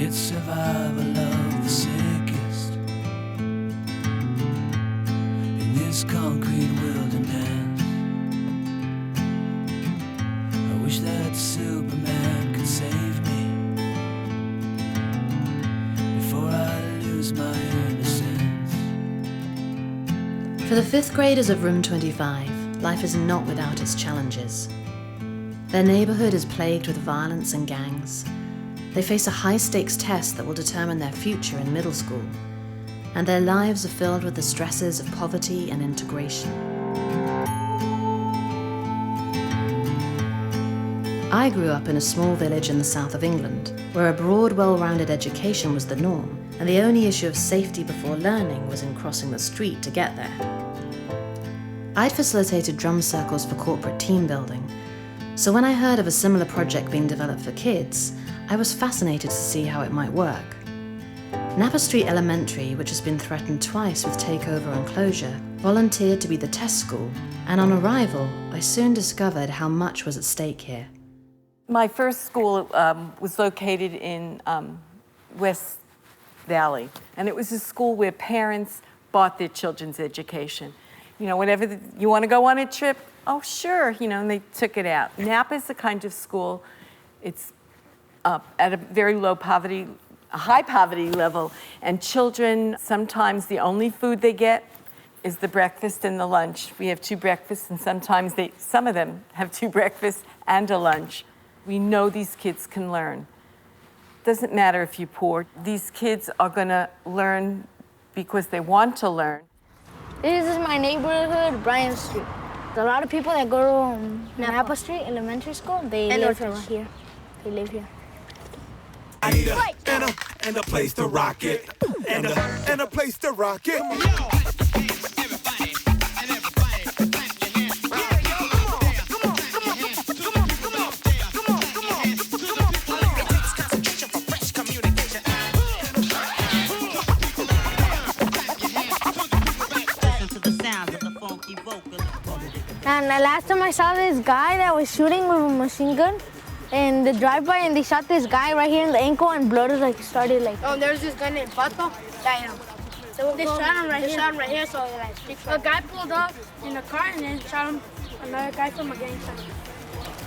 It's survival of the sickest in this concrete wilderness. I wish that Superman could save me before I lose my innocence. For the fifth graders of Room 25, life is not without its challenges. Their neighborhood is plagued with violence and gangs. They face a high-stakes test that will determine their future in middle school, and their lives are filled with the stresses of poverty and integration. I grew up in a small village in the south of England, where a broad, well-rounded education was the norm, and the only issue of safety before learning was in crossing the street to get there. I'd facilitated drum circles for corporate team building, so when I heard of a similar project being developed for kids, I was fascinated to see how it might work. Napa St Elementary, which has been threatened twice with takeover and closure, volunteered to be the test school, and on arrival, I soon discovered how much was at stake here. My first school was located in West Valley, and it was a school where parents bought their children's education. You know, whenever you want to go on a trip, oh sure, you know, and they took it out. Napa is the kind of school, it's at a very low poverty, a high poverty level, and children, sometimes the only food they get is the breakfast and the lunch. We have 2 breakfasts, and sometimes some of them have 2 breakfasts and a lunch. We know these kids can learn. Doesn't matter if you're poor. These kids are gonna learn because they want to learn. This is my neighborhood, Bryant Street. A lot of people that go to Napa St Elementary School, they live around here. They live here. I need and a place to rock it, and a place to rock it. And the last time I saw this guy that was shooting with a machine gun, and the drive-by, and they shot this guy right here in the ankle, and blood is like started like. Oh, there's this guy named Pato. They shot him right here. They shot him right here, so like a guy pulled up in a car and then shot him. Another guy from a gang site.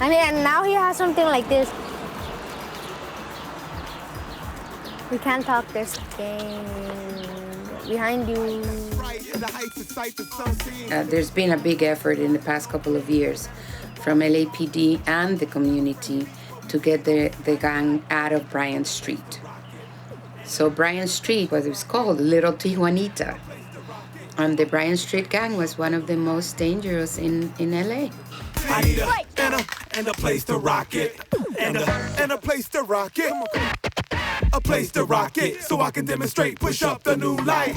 And now he has something like this. We can't talk. There's gang behind you. There's been a big effort in the past couple of years from LAPD and the community to get the gang out of Bryant Street. So Bryant Street, what it was called, Little Tijuanita. And the Bryant Street gang was one of the most dangerous in LA. I need and a place to rock it, and a place to rock it. A place to rock it, so I can demonstrate, push up the new light.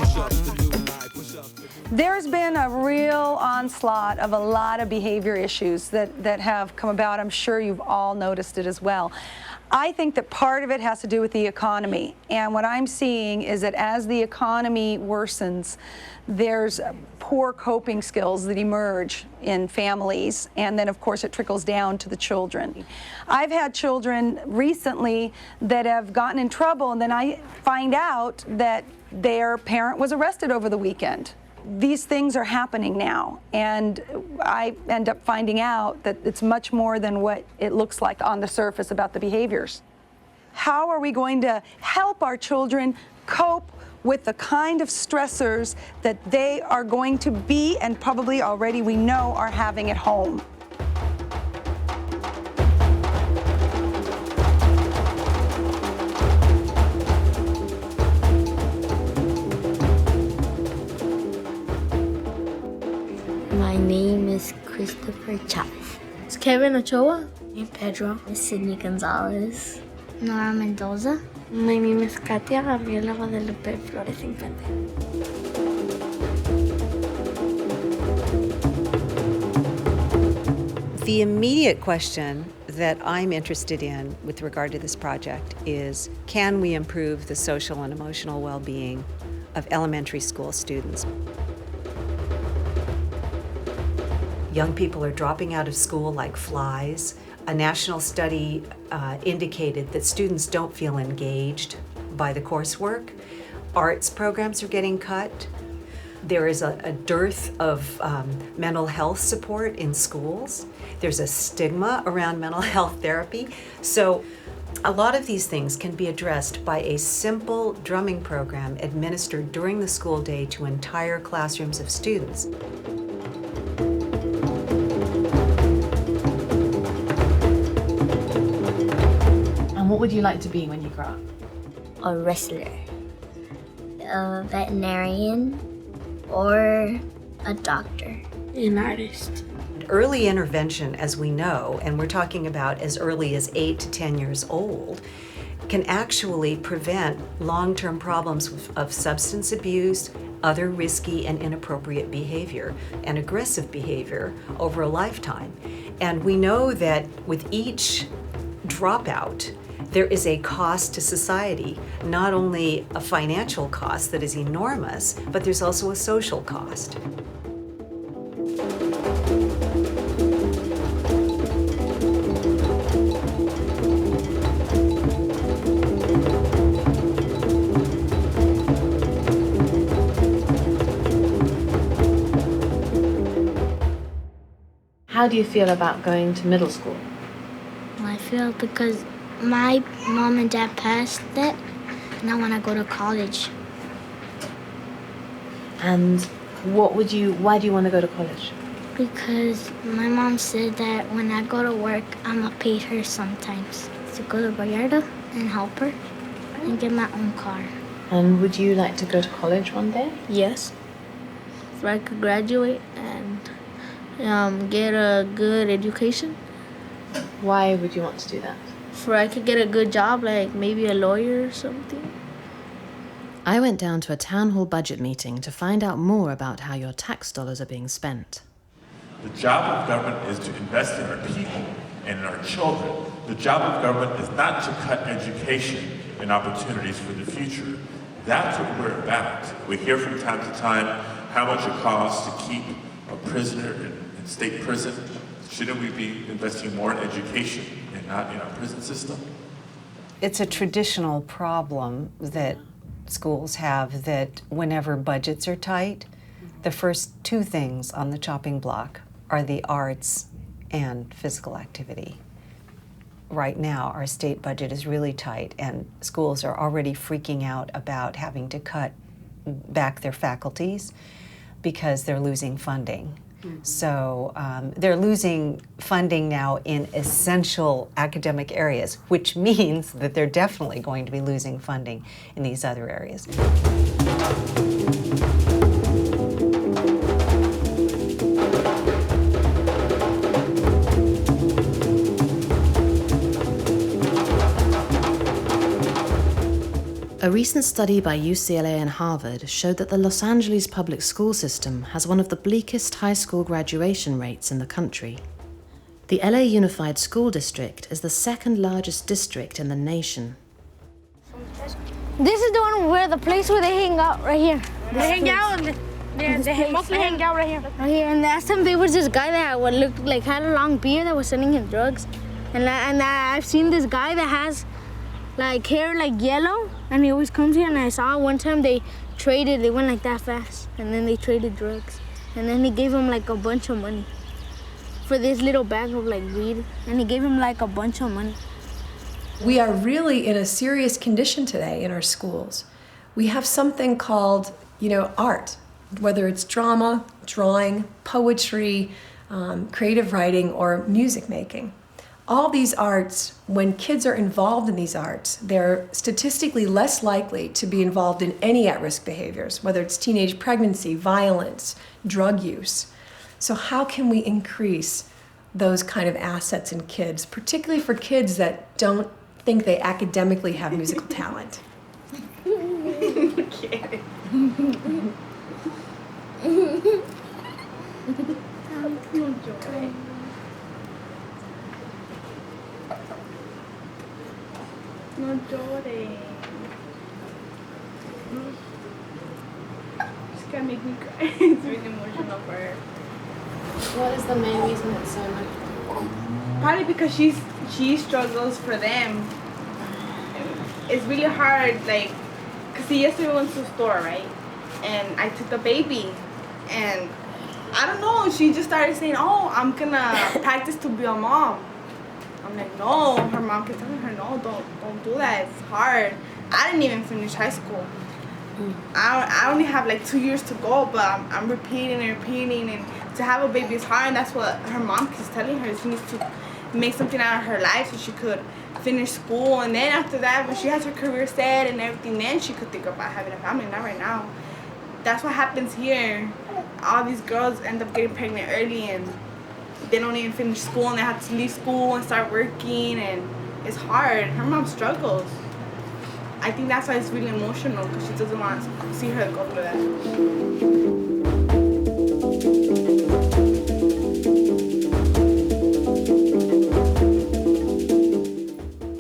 There's been a real onslaught of a lot of behavior issues that have come about. I'm sure you've all noticed it as well. I think that part of it has to do with the economy. And what I'm seeing is that as the economy worsens, there's poor coping skills that emerge in families, and then of course it trickles down to the children. I've had children recently that have gotten in trouble, and then I find out that their parent was arrested over the weekend. These things are happening now, and I end up finding out that it's much more than what it looks like on the surface about the behaviors. How are we going to help our children cope with the kind of stressors that they are going to be, and probably already we know are having at home? My name is Christopher Chavez. It's Kevin Ochoa. I'm Pedro. I'm Sydney Gonzalez. Nora Mendoza. My name is Katia Gabriela Guadalupe Flores Infante. The immediate question that I'm interested in with regard to this project is, can we improve the social and emotional well-being of elementary school students? Young people are dropping out of school like flies. A national study indicated that students don't feel engaged by the coursework. Arts programs are getting cut. There is a dearth of mental health support in schools. There's a stigma around mental health therapy. So a lot of these things can be addressed by a simple drumming program administered during the school day to entire classrooms of students. And what would you like to be when you grow up? A wrestler, a veterinarian, or a doctor. An artist. Early intervention, as we know, and we're talking about as early as 8 to 10 years old, can actually prevent long-term problems of substance abuse, other risky and inappropriate behavior, and aggressive behavior over a lifetime. And we know that with each dropout, there is a cost to society, not only a financial cost that is enormous, but there's also a social cost. How do you feel about going to middle school? I feel because my mom and dad passed it, and I want to go to college. And why do you want to go to college? Because my mom said that when I go to work, I'm going to pay her sometimes to go to Vallarta and help her and get my own car. And would you like to go to college one day? Yes. If I could graduate and get a good education. Why would you want to do that? For I could get a good job, like maybe a lawyer or something. I went down to a town hall budget meeting to find out more about how your tax dollars are being spent. The job of government is to invest in our people and in our children. The job of government is not to cut education and opportunities for the future. That's what we're about. We hear from time to time how much it costs to keep a prisoner in state prison. Shouldn't we be investing more in education and not in our prison system? It's a traditional problem that schools have that whenever budgets are tight, the first two things on the chopping block are the arts and physical activity. Right now, our state budget is really tight, and schools are already freaking out about having to cut back their faculties because they're losing funding. So they're losing funding now in essential academic areas, which means that they're definitely going to be losing funding in these other areas. A recent study by UCLA and Harvard showed that the Los Angeles public school system has one of the bleakest high school graduation rates in the country. The LA Unified School District is the second largest district in the nation. This is the one where the place where they hang out right here. They hang out and they mostly hang out right here. Right here. And last time there was this guy that looked like had a long beard that was sending him drugs. And I've seen this guy that has like hair like yellow, and he always comes here, and I saw one time they went like that fast, and then they traded drugs. And then he gave him like a bunch of money for this little bag of like weed, and he gave him like a bunch of money. We are really in a serious condition today in our schools. We have something called, art, whether it's drama, drawing, poetry, creative writing, or music making. All these arts, when kids are involved in these arts, they're statistically less likely to be involved in any at-risk behaviors, whether it's teenage pregnancy, violence, drug use. So how can we increase those kind of assets in kids, particularly for kids that don't think they academically have musical talent? Okay. No llores. She's gonna make me cry. It's really emotional for her. What is the main reason it's so emotional? Probably because she struggles for them. it's really hard, like, cause see, yesterday we went to the store, right? And I took the baby, and I don't know, she just started saying, oh, I'm gonna practice to be a mom. I'm like, no, her mom kept telling her, no, don't do that, it's hard. I didn't even finish high school. I only have like 2 years to go, but I'm repeating, and to have a baby is hard, and that's what her mom keeps telling her. She needs to make something out of her life so she could finish school, and then after that, when she has her career set and everything, then she could think about having a family, not right now. That's what happens here. All these girls end up getting pregnant early, and they don't even finish school, and they have to leave school and start working, and it's hard. Her mom struggles. I think that's why it's really emotional, because she doesn't want to see her go through that.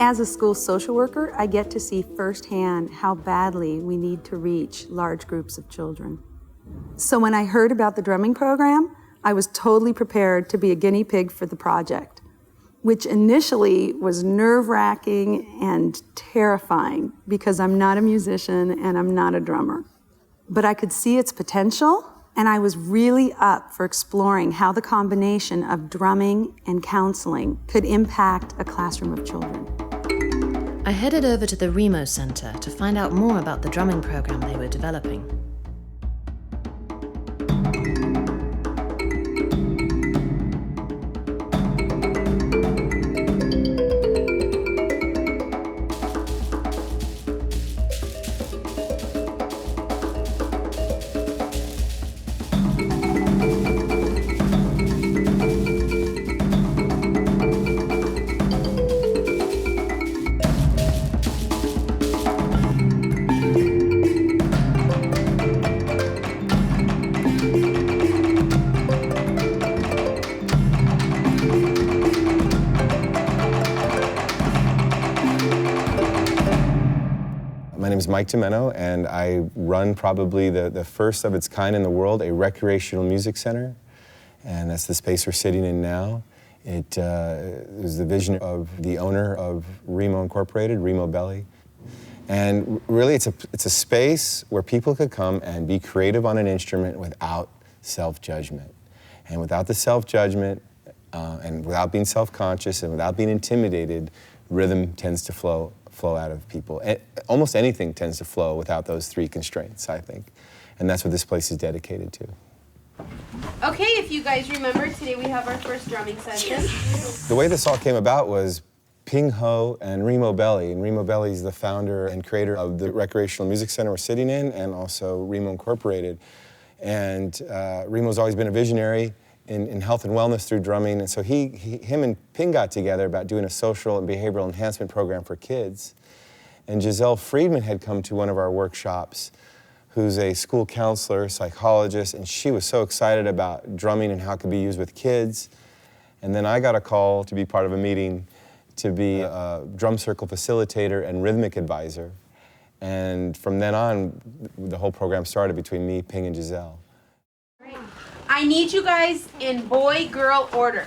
As a school social worker, I get to see firsthand how badly we need to reach large groups of children. So when I heard about the drumming program, I was totally prepared to be a guinea pig for the project, which initially was nerve-wracking and terrifying because I'm not a musician and I'm not a drummer. But I could see its potential, and I was really up for exploring how the combination of drumming and counseling could impact a classroom of children. I headed over to the Remo Center to find out more about the drumming program they were developing. My name is Mike Domeno, and I run probably the first of its kind in the world, a recreational music center, and that's the space we're sitting in now. It was the vision of the owner of Remo Incorporated, Remo Belli, and really it's a space where people could come and be creative on an instrument without self-judgment, and without the self-judgment, and without being self-conscious and without being intimidated, rhythm tends to flow out of people. Almost anything tends to flow without those three constraints, I think. And that's what this place is dedicated to. Okay, if you guys remember, today we have our first drumming session. The way this all came about was Ping Ho and Remo Belli. And Remo Belli is the founder and creator of the recreational music center we're sitting in, and also Remo Incorporated. And Remo's always been a visionary in health and wellness through drumming, and so him and Ping got together about doing a social and behavioral enhancement program for kids. And Giselle Friedman had come to one of our workshops, who's a school counselor, psychologist, and she was so excited about drumming and how it could be used with kids. And then I got a call to be part of a meeting to be a drum circle facilitator and rhythmic advisor. And from then on, the whole program started between me, Ping, and Giselle. I need you guys in boy-girl order.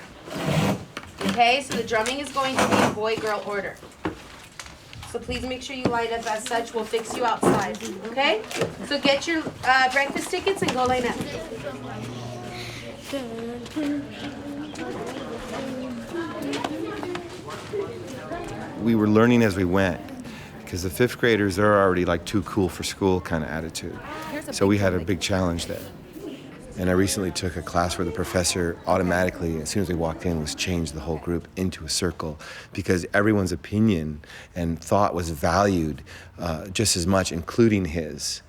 Okay, so the drumming is going to be in boy-girl order. So please make sure you line up as such. We'll fix you outside, okay? So get your breakfast tickets and go line up. We were learning as we went, because the fifth graders, they're already like too cool for school kind of attitude. So we had a big challenge there. And I recently took a class where the professor automatically, as soon as we walked in, was changed the whole group into a circle, because everyone's opinion and thought was valued just as much, including his.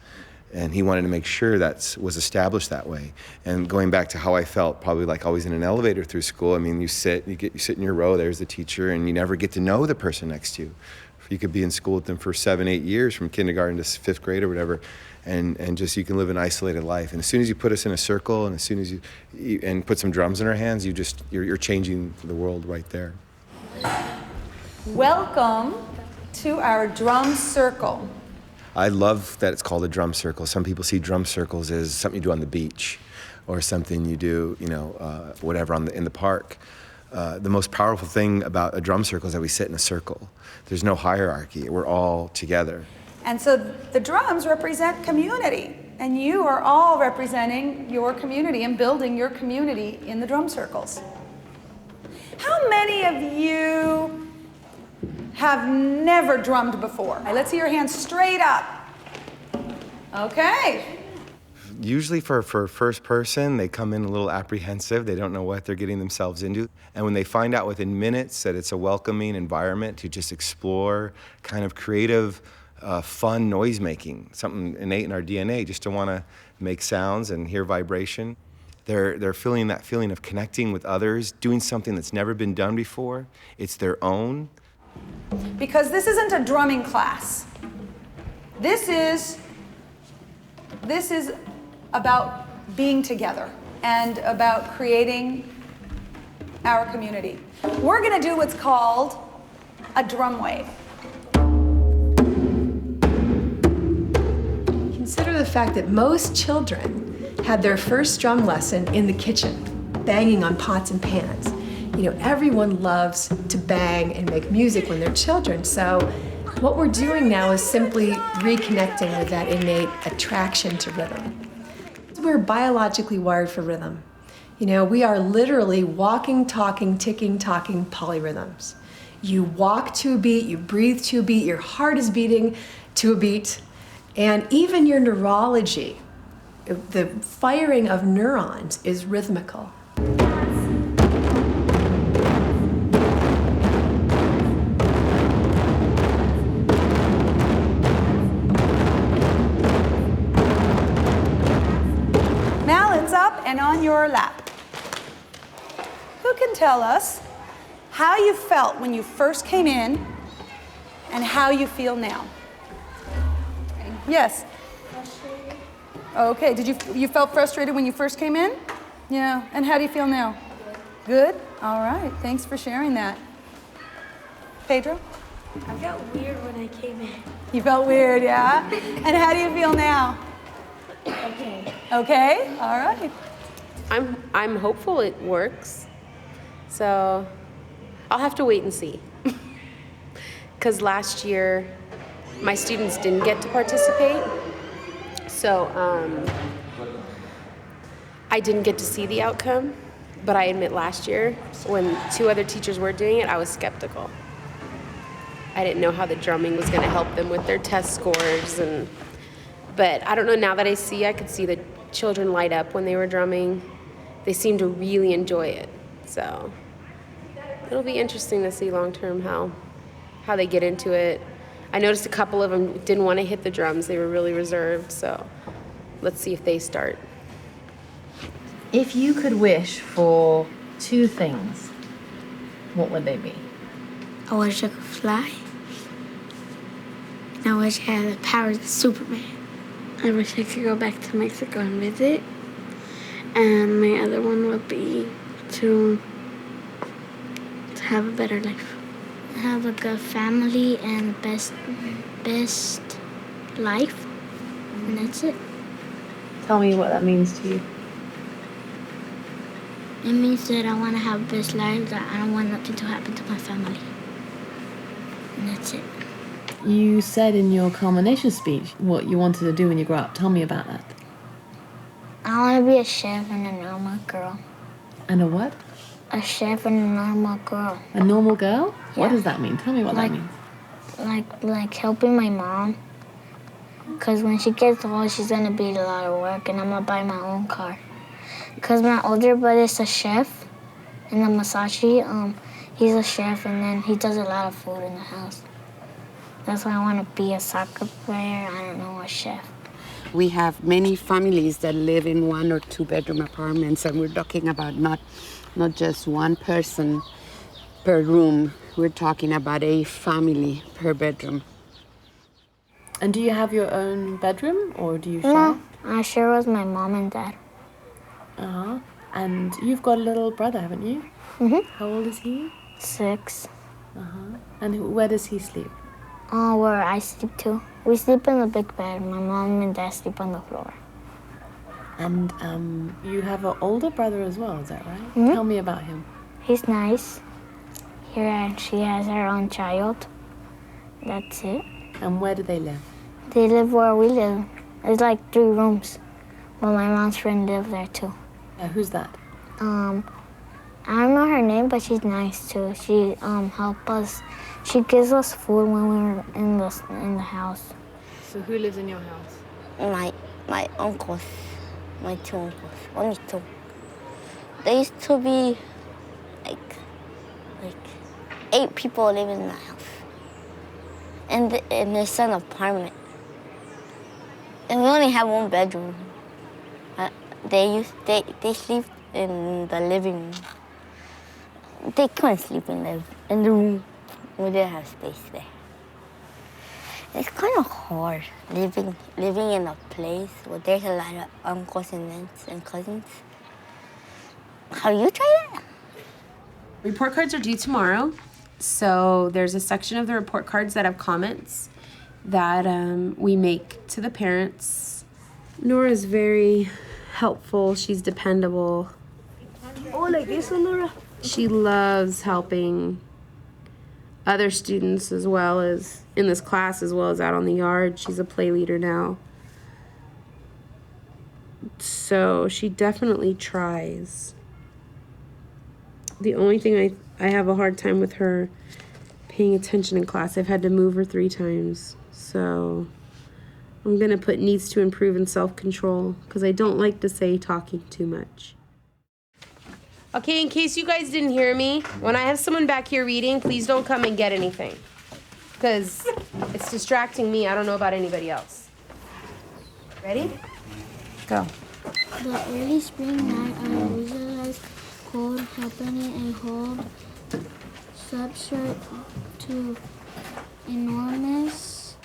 And he wanted to make sure that was established that way. And going back to how I felt, probably like always in an elevator through school, I mean, you sit in your row, there's the teacher, and you never get to know the person next to you. You could be in school with them for 7-8 years, from kindergarten to fifth grade or whatever, and just you can live an isolated life. And as soon as you put us in a circle, and as soon as you put some drums in our hands, you're changing the world right there. Welcome to our drum circle. I love that it's called a drum circle. Some people see drum circles as something you do on the beach, or something you do, whatever in the park. The most powerful thing about a drum circle is that we sit in a circle. There's no hierarchy. We're all together. And so the drums represent community, and you are all representing your community and building your community in the drum circles. How many of you have never drummed before? Let's see your hands straight up. Okay. Usually for first person, they come in a little apprehensive. They don't know what they're getting themselves into. And when they find out within minutes that it's a welcoming environment to just explore kind of creative, fun noise making, something innate in our DNA, just to want to make sounds and hear vibration. They're feeling that feeling of connecting with others, doing something that's never been done before. It's their own. Because this isn't a drumming class. This is about being together and about creating our community. We're going to do what's called a drum wave. Consider the fact that most children had their first drum lesson in the kitchen, banging on pots and pans. You know, everyone loves to bang and make music when they're children, so what we're doing now is simply reconnecting with that innate attraction to rhythm. We're biologically wired for rhythm. You know, we are literally walking, talking, ticking, talking polyrhythms. You walk to a beat, you breathe to a beat, your heart is beating to a beat, and even your neurology, the firing of neurons is rhythmical. Up and on your lap. Who can tell us how you felt when you first came in and how you feel now? Yes. Frustrated. Okay, you felt frustrated when you first came in? Yeah, and how do you feel now? Good. All right, thanks for sharing that. Pedro? I felt weird when I came in. You felt weird, yeah? And how do you feel now? Okay. Okay, all right. I'm hopeful it works. So I'll have to wait and see. Because last year my students didn't get to participate. So I didn't get to see the outcome. But I admit last year when 2 other teachers were doing it, I was skeptical. I didn't know how the drumming was going to help them with their test scores. But I don't know, now that I could see the children light up when they were drumming. They seem to really enjoy it. So it'll be interesting to see long term how they get into it. I noticed a couple of them didn't want to hit the drums. They were really reserved. So let's see if they start. If you could wish for 2 things, what would they be? I wish I could fly. And I wish I had the powers of Superman. I wish I could go back to Mexico and visit. And my other one would be to have a better life. Have a good family and best life. And that's it. Tell me what that means to you. It means that I want to have the best life, that I don't want nothing to happen to my family. And that's it. You said in your culmination speech what you wanted to do when you grow up. Tell me about that. I want to be a chef and a normal girl. And a what? A chef and a normal girl. A normal girl? Yeah. What does that mean? Tell me what that means. Like helping my mom. Because when she gets old, she's going to be a lot of work, and I'm going to buy my own car. Because my older brother's a chef, and then Masashi, he's a chef, and then he does a lot of food in the house. That's why I want to be a soccer player, I don't know, a chef. We have many families that live in 1 or 2 bedroom apartments, and we're talking about not just one person per room. We're talking about a family per bedroom. And do you have your own bedroom, or do you share? No, I share with my mom and dad. Uh-huh. And you've got a little brother, haven't you? Mm-hmm. How old is he? 6. Uh-huh. And where does he sleep? Where I sleep too. We sleep in the big bed. My mom and dad sleep on the floor. And you have an older brother as well, is that right? Mm-hmm. Tell me about him. He's nice. Here she has her own child. That's it. And where do they live? They live where we live. It's like 3 rooms. But my mom's friend lives there too. Who's that? I don't know her name, but she's nice too. She helps us. She gives us food when we're in the house. So who lives in your house? My uncles, my 2 uncles, only 2. There used to be like 8 people living in the house. And it's an apartment. And we only have 1 bedroom. They sleep in the living room. They couldn't sleep in the room. We didn't have space there. It's kind of hard living in a place where there's a lot of uncles and aunts and cousins. Have you tried it? Report cards are due tomorrow. So there's a section of the report cards that have comments that we make to the parents. Nora's very helpful. She's dependable. Oh, like this one, Nora? She loves helping other students as well as in this class as well as out on the yard. She's a play leader now. So she definitely tries. The only thing I have a hard time with her paying attention in class. I've had to move her 3 times. So I'm gonna put needs to improve in self-control because I don't like to say talking too much. Okay, in case you guys didn't hear me, when I have someone back here reading, please don't come and get anything because it's distracting me. I don't know about anybody else. Ready? Go. The early spring night, I visualized cold happening a whole substrate to enormous.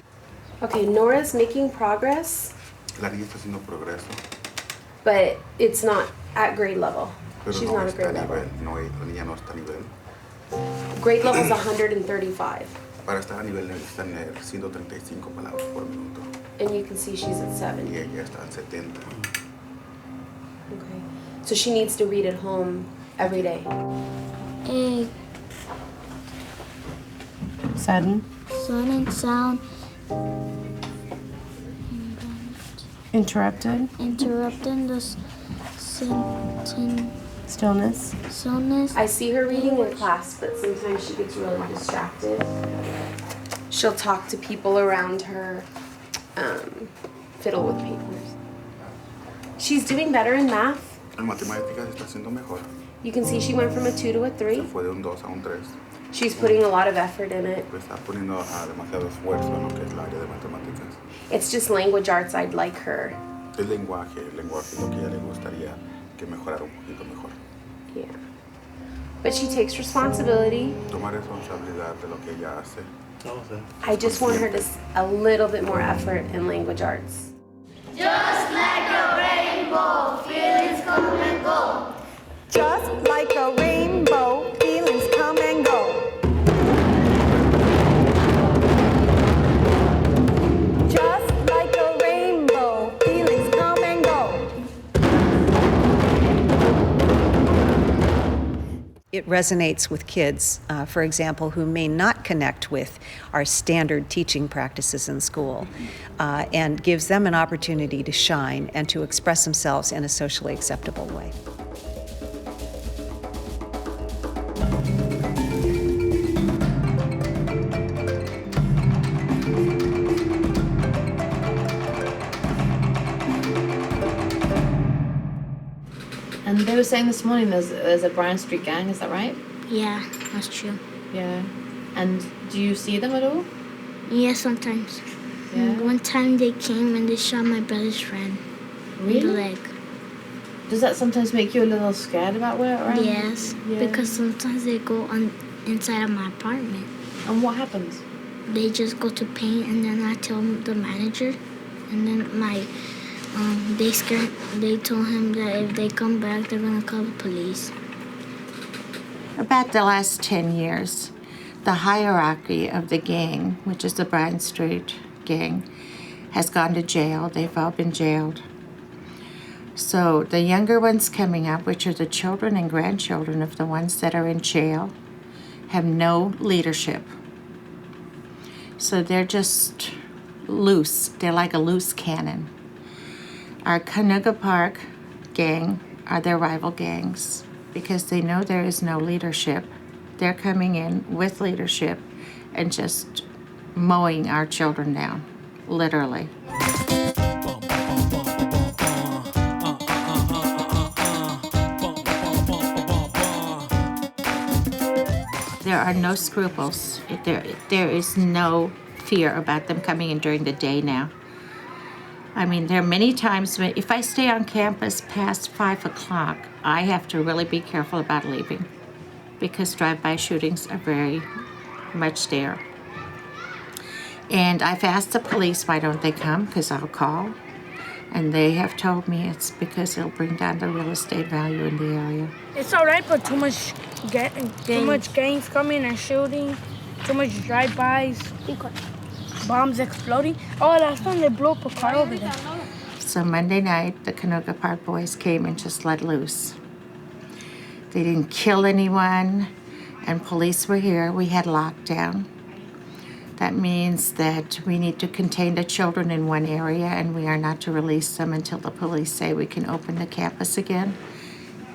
Okay, Nora's making progress. La niña está haciendo progreso. But it's not at grade level. Pero She's no not at está grade a level. nivel. No, la niña no está a nivel. Grade level is 135. Para estar a nivel necesitan leer 135 palabras por minuto. And you can see she's at 7. Y ella está en 70. Okay. So she needs to read at home every day. A Sudden. sudden sound Interrupted. interrupting the Stillness. stillness. I see her reading in class, but sometimes she gets really distracted. She'll talk to people around her, fiddle with papers. She's doing better in math. En matemáticas está haciendo mejor. You can see she went from a 2 to a 3. Se fue de un 2 a un 3. She's putting a lot of effort in it. Está poniendo demasiado esfuerzo en lo que es el área de matemáticas. It's just language arts I'd like her. El lenguaje es lo que a ella le gustaría que mejorara un poquito mejor. Yeah. But she takes responsibility. Tomar responsabilidad de lo que ella hace. I just want her to a little bit more effort in language arts. Just like a rainbow, feelings come and go. Just like a rainbow, feelings come and go. Just like a rainbow, feelings come and go. It resonates with kids, for example, who may not connect with our standard teaching practices in school, and gives them an opportunity to shine and to express themselves in a socially acceptable way. And they were saying this morning there's a Bryan Street gang, is that right? Yeah, that's true. Yeah. And do you see them at all? Yeah, sometimes. Yeah. One time they came and they shot my brother's friend in the leg. Does that sometimes make you a little scared about where around? Yes, Yeah. because sometimes they go on inside of my apartment. And what happens? They just go to paint, and then I tell the manager, and then they told him that if they come back, they're gonna call the police. About the last 10 years, the hierarchy of the gang, which is the Bryan Street gang, has gone to jail. They've all been jailed. So the younger ones coming up, which are the children and grandchildren of the ones that are in jail, have no leadership. So they're just loose. They're like a loose cannon. Our Canoga Park gang are their rival gangs because they know there is no leadership. They're coming in with leadership and just mowing our children down, literally. There are no scruples. There is no fear about them coming in during the day now. I mean, there are many times when, if I stay on campus past 5 o'clock, I have to really be careful about leaving because drive-by shootings are very much there. And I've asked the police why don't they come, because I'll call. And they have told me it's because it'll bring down the real estate value in the area. It's all right, but too much gangs coming and shooting, too much drive-bys, bombs exploding. Oh, last time they blew up a car over there. So Monday night, the Canoga Park boys came and just let loose. They didn't kill anyone, and police were here. We had lockdown. That means that we need to contain the children in one area, and we are not to release them until the police say we can open the campus again,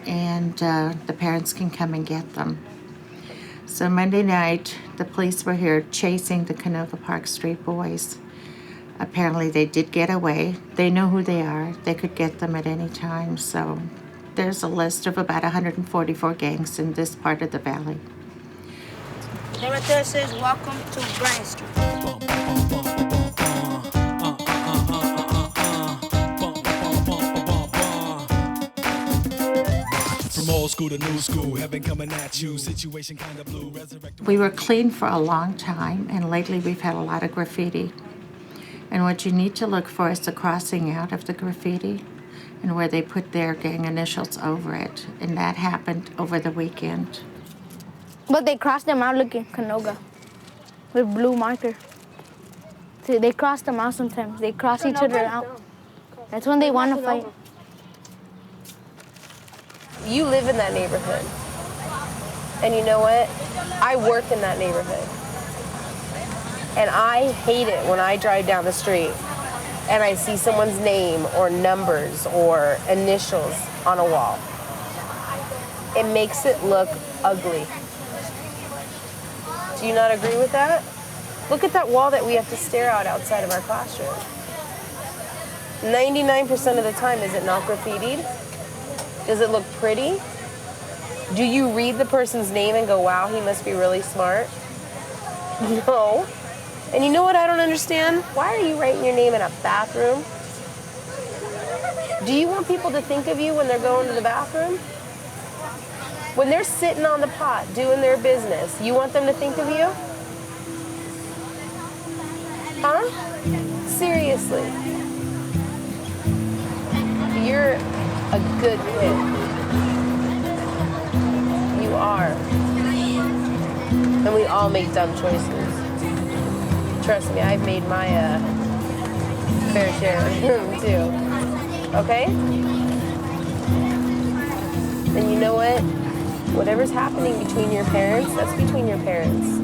and the parents can come and get them. So Monday night, the police were here chasing the Canoga Park Street boys. Apparently they did get away. They know who they are. They could get them at any time. So there's a list of about 144 gangs in this part of the valley. That right there says, "Welcome to Bryant Street." From old school to new school, heaven coming at you, situation kind of blue, resurrect. We were clean for a long time, and lately we've had a lot of graffiti. And what you need to look for is the crossing out of the graffiti and where they put their gang initials over it. And that happened over the weekend. But they crossed them out looking Canoga with blue marker. See, they cross them out sometimes. They cross each other out. That's when they want to fight. You live in that neighborhood. And you know what? I work in that neighborhood. And I hate it when I drive down the street and I see someone's name or numbers or initials on a wall. It makes it look ugly. Do you not agree with that? Look at that wall that we have to stare out outside of our classroom. 99% of the time, is it not graffitied? Does it look pretty? Do you read the person's name and go, wow, he must be really smart? No. And you know what I don't understand? Why are you writing your name in a bathroom? Do you want people to think of you when they're going to the bathroom? When they're sitting on the pot doing their business, you want them to think of you? Huh? Seriously. You're a good kid. You are. And we all make dumb choices. Trust me, I've made my fair share too. Okay? And you know what? Whatever's happening between your parents, that's between your parents.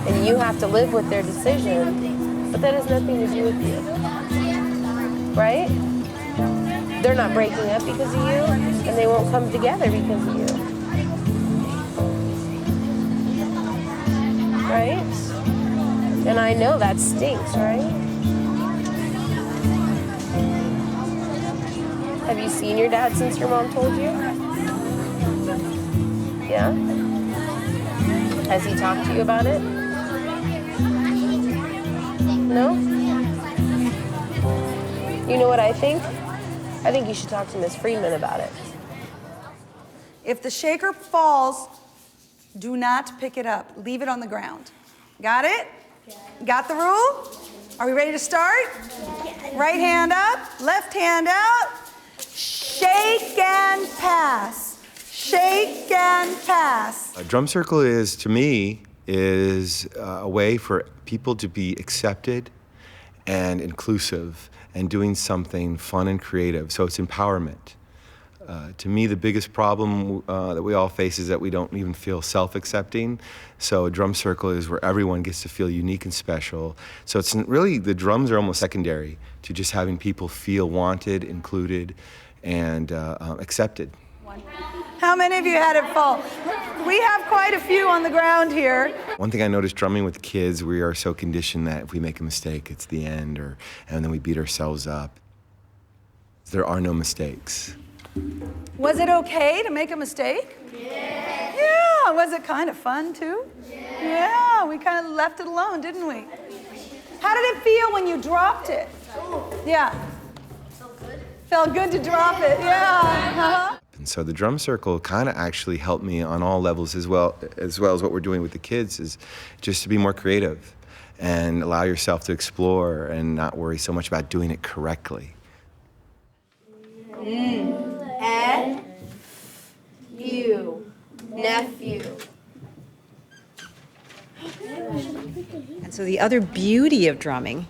And you have to live with their decision, but that has nothing to do with you. Right? They're not breaking up because of you, and they won't come together because of you. Right? And I know that stinks, right? Have you seen your dad since your mom told you? Yeah? Has he talked to you about it? No? You know what I think? I think you should talk to Ms. Friedman about it. If the shaker falls, do not pick it up. Leave it on the ground. Got it? Got the rule? Are we ready to start? Right hand up, left hand out. Shake and pass. Shake and pass. A drum circle to me, is a way for people to be accepted and inclusive and doing something fun and creative. So it's empowerment. To me, the biggest problem that we all face is that we don't even feel self-accepting. So a drum circle is where everyone gets to feel unique and special. So it's really, the drums are almost secondary to just having people feel wanted, included, and accepted. How many of you had it full? We have quite a few on the ground here. One thing I noticed drumming with kids, we are so conditioned that if we make a mistake, it's the end, and then we beat ourselves up. There are no mistakes. Was it okay to make a mistake? Yeah. Yeah, was it kind of fun too? Yeah, we kind of left it alone, didn't we? How did it feel when you dropped it? Yeah. Felt good to drop it, yeah. Uh-huh. And so the drum circle kind of actually helped me on all levels as well as what we're doing with the kids, is just to be more creative and allow yourself to explore and not worry so much about doing it correctly. Nephew. And so the other beauty of drumming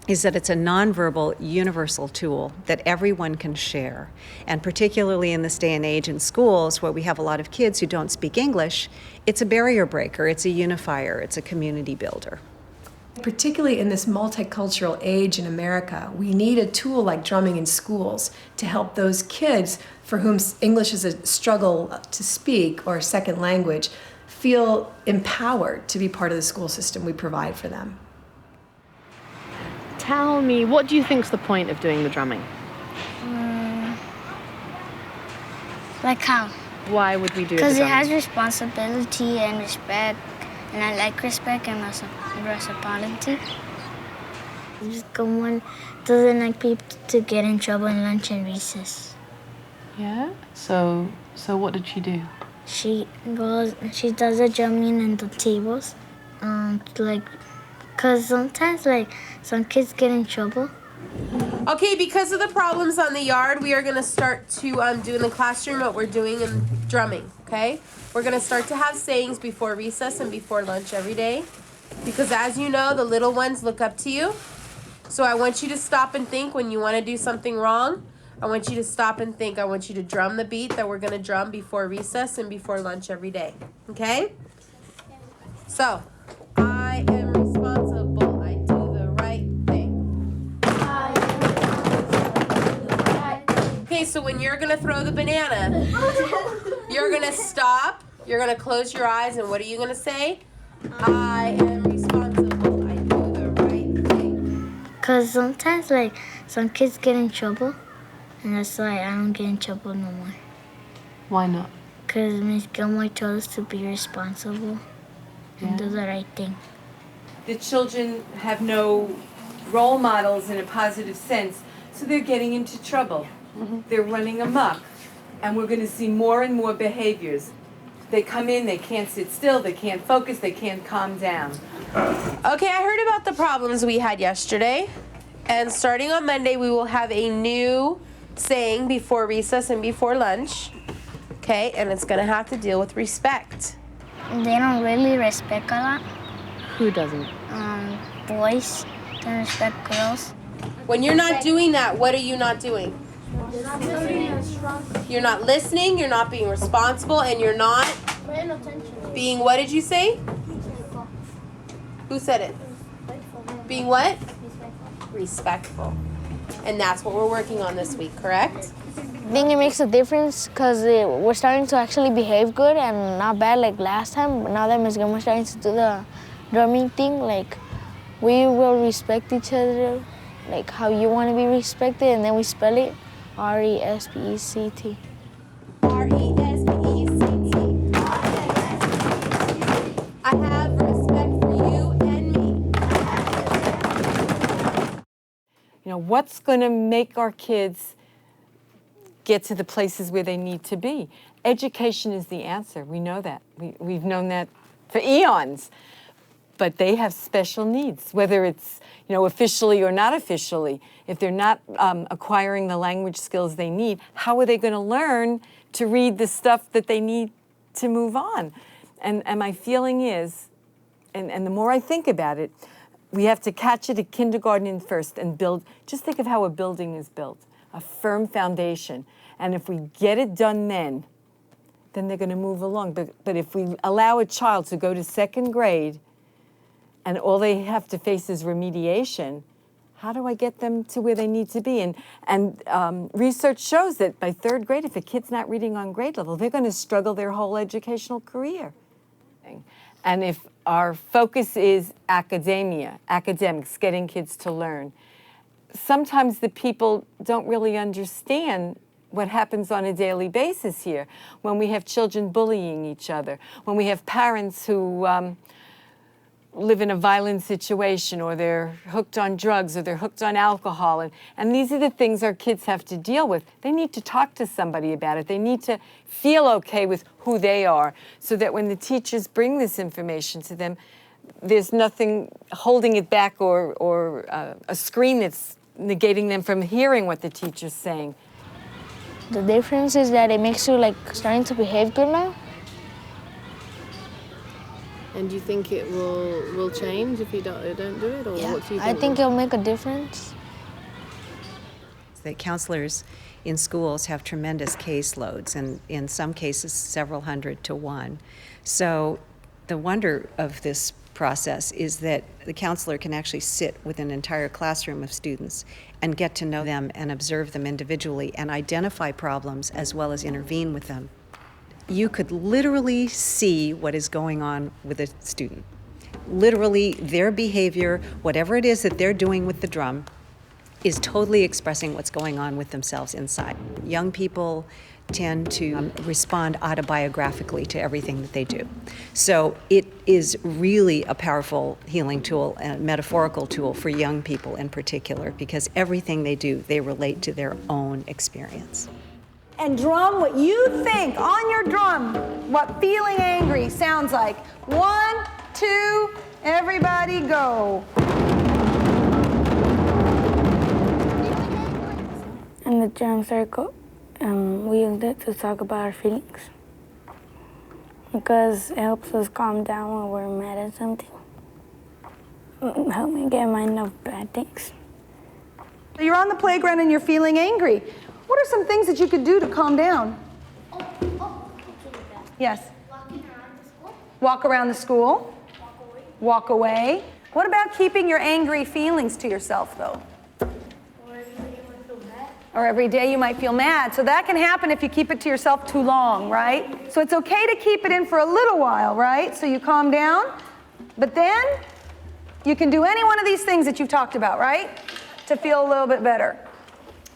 is that it's a nonverbal, universal tool that everyone can share. And particularly in this day and age in schools where we have a lot of kids who don't speak English, it's a barrier breaker, it's a unifier, it's a community builder. Particularly in this multicultural age in America, we need a tool like drumming in schools to help those kids for whom English is a struggle to speak or a second language feel empowered to be part of the school system we provide for them. Tell me, what do you think's the point of doing the drumming? Like how? Why would we do the Because drumming? it has responsibility and respect, and I like respect and responsibility. Gilmore doesn't like people to get in trouble in lunch and recess. Yeah? So what did she do? She does the drumming in the tables, cause sometimes some kids get in trouble. Okay, because of the problems on the yard, we are going to start to do in the classroom what we're doing in drumming, okay? We're going to start to have sayings before recess and before lunch every day, because as you know, the little ones look up to you. So I want you to stop and think when you want to do something wrong. I want you to stop and think. I want you to drum the beat that we're going to drum before recess and before lunch every day, okay? So, I am responsible. I do the right thing. Okay, so when you're gonna throw the banana, you're gonna stop, you're gonna close your eyes, and what are you gonna say? I am responsible. I do the right thing. Cause sometimes some kids get in trouble, and that's why I don't get in trouble no more. Why not? Cause Miss Gilmore told us to be responsible and do the right thing. The children have no role models in a positive sense, so they're getting into trouble. They're running amok, and we're going to see more and more behaviors. They come in, they can't sit still, they can't focus, they can't calm down. Okay, I heard about the problems we had yesterday, and starting on Monday, we will have a new saying before recess and before lunch, okay, and it's going to have to deal with respect. They don't really respect a lot. Who doesn't? Boys don't respect girls. When you're not doing that, what are you not doing? You're not listening, you're not being responsible, and you're not being, what did you say? Who said it? Being what? Respectful. And that's what we're working on this week, correct? I think it makes a difference because we're starting to actually behave good and not bad like last time. But now that Ms. Gilmore's starting to do the drumming thing, we will respect each other, like how you want to be respected, and then we spell it R-E-S-P-E-C-T. R-E-S-P-E-C-T. I have respect for you and me. You know, what's going to make our kids get to the places where they need to be? Education is the answer. We know that. We've known that for eons. But they have special needs, whether it's, officially or not officially. If they're not acquiring the language skills they need, how are they going to learn to read the stuff that they need to move on? And my feeling is, and the more I think about it, We have to catch it at kindergarten and first and build, just think of how a building is built, a firm foundation. And if we get it done then they're going to move along. But if we allow a child to go to second grade and all they have to face is remediation, how do I get them to where they need to be? And research shows that by third grade, if a kid's not reading on grade level, they're going to struggle their whole educational career. And if our focus is academics, getting kids to learn, sometimes the people don't really understand what happens on a daily basis here when we have children bullying each other, when we have parents who live in a violent situation, or they're hooked on drugs, or they're hooked on alcohol. And these are the things our kids have to deal with. They need to talk to somebody about it. They need to feel okay with who they are, so that when the teachers bring this information to them, there's nothing holding it back or a screen that's negating them from hearing what the teacher's saying. The difference is that it makes you like starting to behave good now. And do you think it will change if you don't do it, or Yeah, what do you think? I think it'll make a difference. The counselors in schools have tremendous caseloads, and in some cases several hundred to one. So the wonder of this process is that the counselor can actually sit with an entire classroom of students and get to know them and observe them individually and identify problems as well as intervene with them. You could literally see what is going on with a student. Literally, their behavior, whatever it is that they're doing with the drum, is totally expressing what's going on with themselves inside. Young people tend to respond autobiographically to everything that they do. So it is really a powerful healing tool, a metaphorical tool for young people in particular, because everything they do, they relate to their own experience. And drum what you think on your drum, what feeling angry sounds like. 1, 2, everybody go. In the drum circle, we use it to talk about our feelings because it helps us calm down when we're mad at something. Help me get my mind off bad things. You're on the playground and you're feeling angry. What are some things that you could do to calm down? Yes. Walk around the school. Walk away. What about keeping your angry feelings to yourself, though? Or every day you might feel mad. So that can happen if you keep it to yourself too long, right? So it's okay to keep it in for a little while, right? So you calm down, but then you can do any one of these things that you've talked about, right? To feel a little bit better.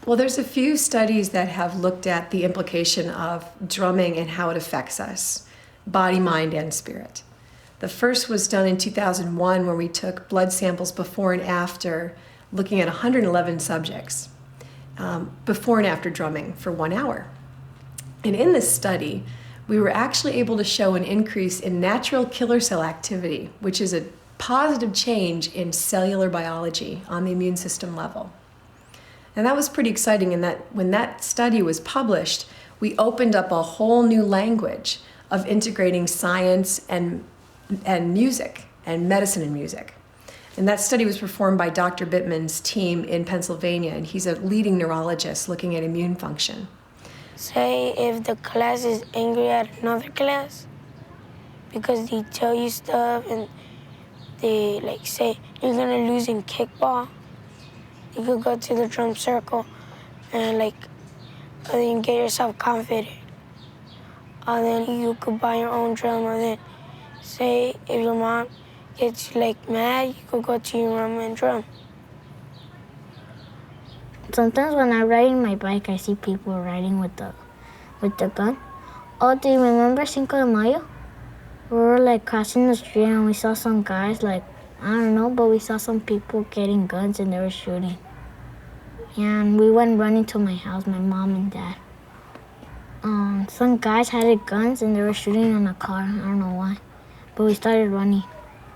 Well, there's a few studies that have looked at the implication of drumming and how it affects us, body, mind, and spirit. The first was done in 2001, where we took blood samples before and after, looking at 111 subjects, before and after drumming for 1 hour. And in this study, we were actually able to show an increase in natural killer cell activity, which is a positive change in cellular biology on the immune system level. And that was pretty exciting in that when that study was published, we opened up a whole new language of integrating science and music, and medicine and music. And that study was performed by Dr. Bittman's team in Pennsylvania, and he's a leading neurologist looking at immune function. Say if the class is angry at another class because they tell you stuff and they like say you're gonna lose in kickball, you could go to the drum circle and then get yourself confident. And then you could buy your own drum, and then say if your mom gets you mad, you could go to your room and drum. Sometimes when I'm riding my bike, I see people riding with the gun. Oh, do you remember Cinco de Mayo? We were crossing the street and we saw some guys I don't know, but we saw some people getting guns and they were shooting. And we went running to my house, my mom and dad. Some guys had guns and they were shooting on a car. I don't know why, but we started running.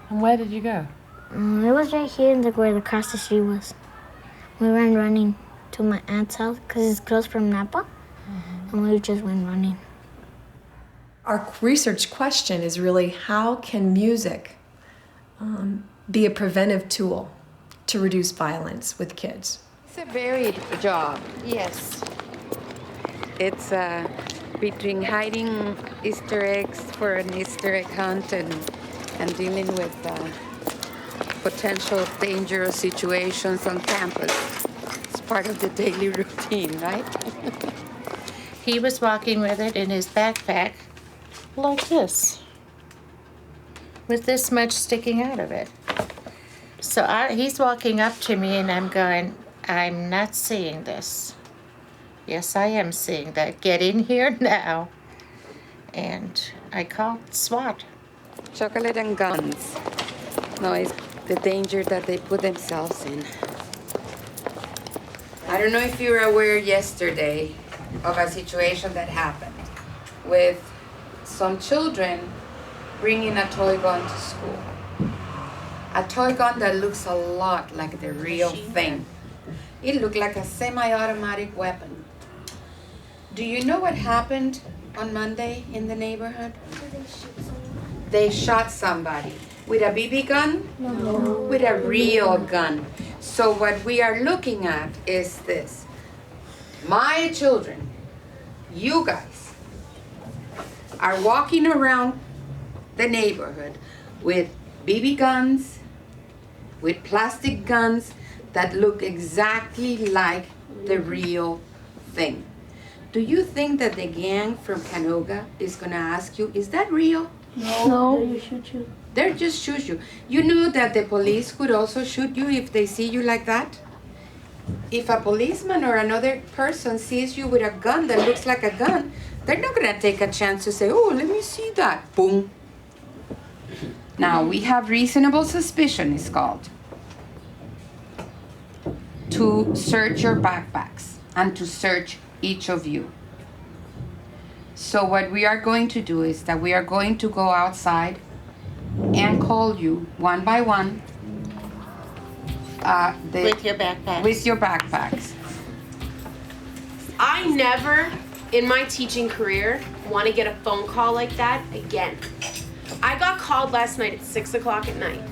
And where did you go? It was right here where across the street was. We ran running to my aunt's house because it's close from Napa, and we just went running. Our research question is really, how can music be a preventive tool to reduce violence with kids. It's a varied job, yes. It's between hiding Easter eggs for an Easter egg hunt and dealing with potential dangerous situations on campus. It's part of the daily routine, right? He was walking with it in his backpack like this, with this much sticking out of it. So he's walking up to me and I'm going, I'm not seeing this. Yes, I am seeing that. Get in here now. And I called SWAT. Chocolate and guns. No, it's the danger that they put themselves in. I don't know if you were aware yesterday of a situation that happened with some children bringing a toy gun to school. A toy gun that looks a lot like the real thing. It looked like a semi-automatic weapon. Do you know what happened on Monday in the neighborhood? They shot somebody. With a BB gun? No. With a real gun. So what we are looking at is this. My children, you guys, are walking around the neighborhood with BB guns, with plastic guns that look exactly like the real thing. Do you think that the gang from Canoga is gonna ask you, is that real? No. They shoot you. They'll just shoot you. You know that the police could also shoot you if they see you like that? If a policeman or another person sees you with a gun that looks like a gun, they're not gonna take a chance to say, oh, let me see that. Boom. Now, we have reasonable suspicion, it's called, to search your backpacks and to search each of you. So what we are going to do is that we are going to go outside and call you one by one. With your backpacks. With your backpacks. I never, in my teaching career, want to get a phone call like that again. I got called last night at 6 o'clock at night.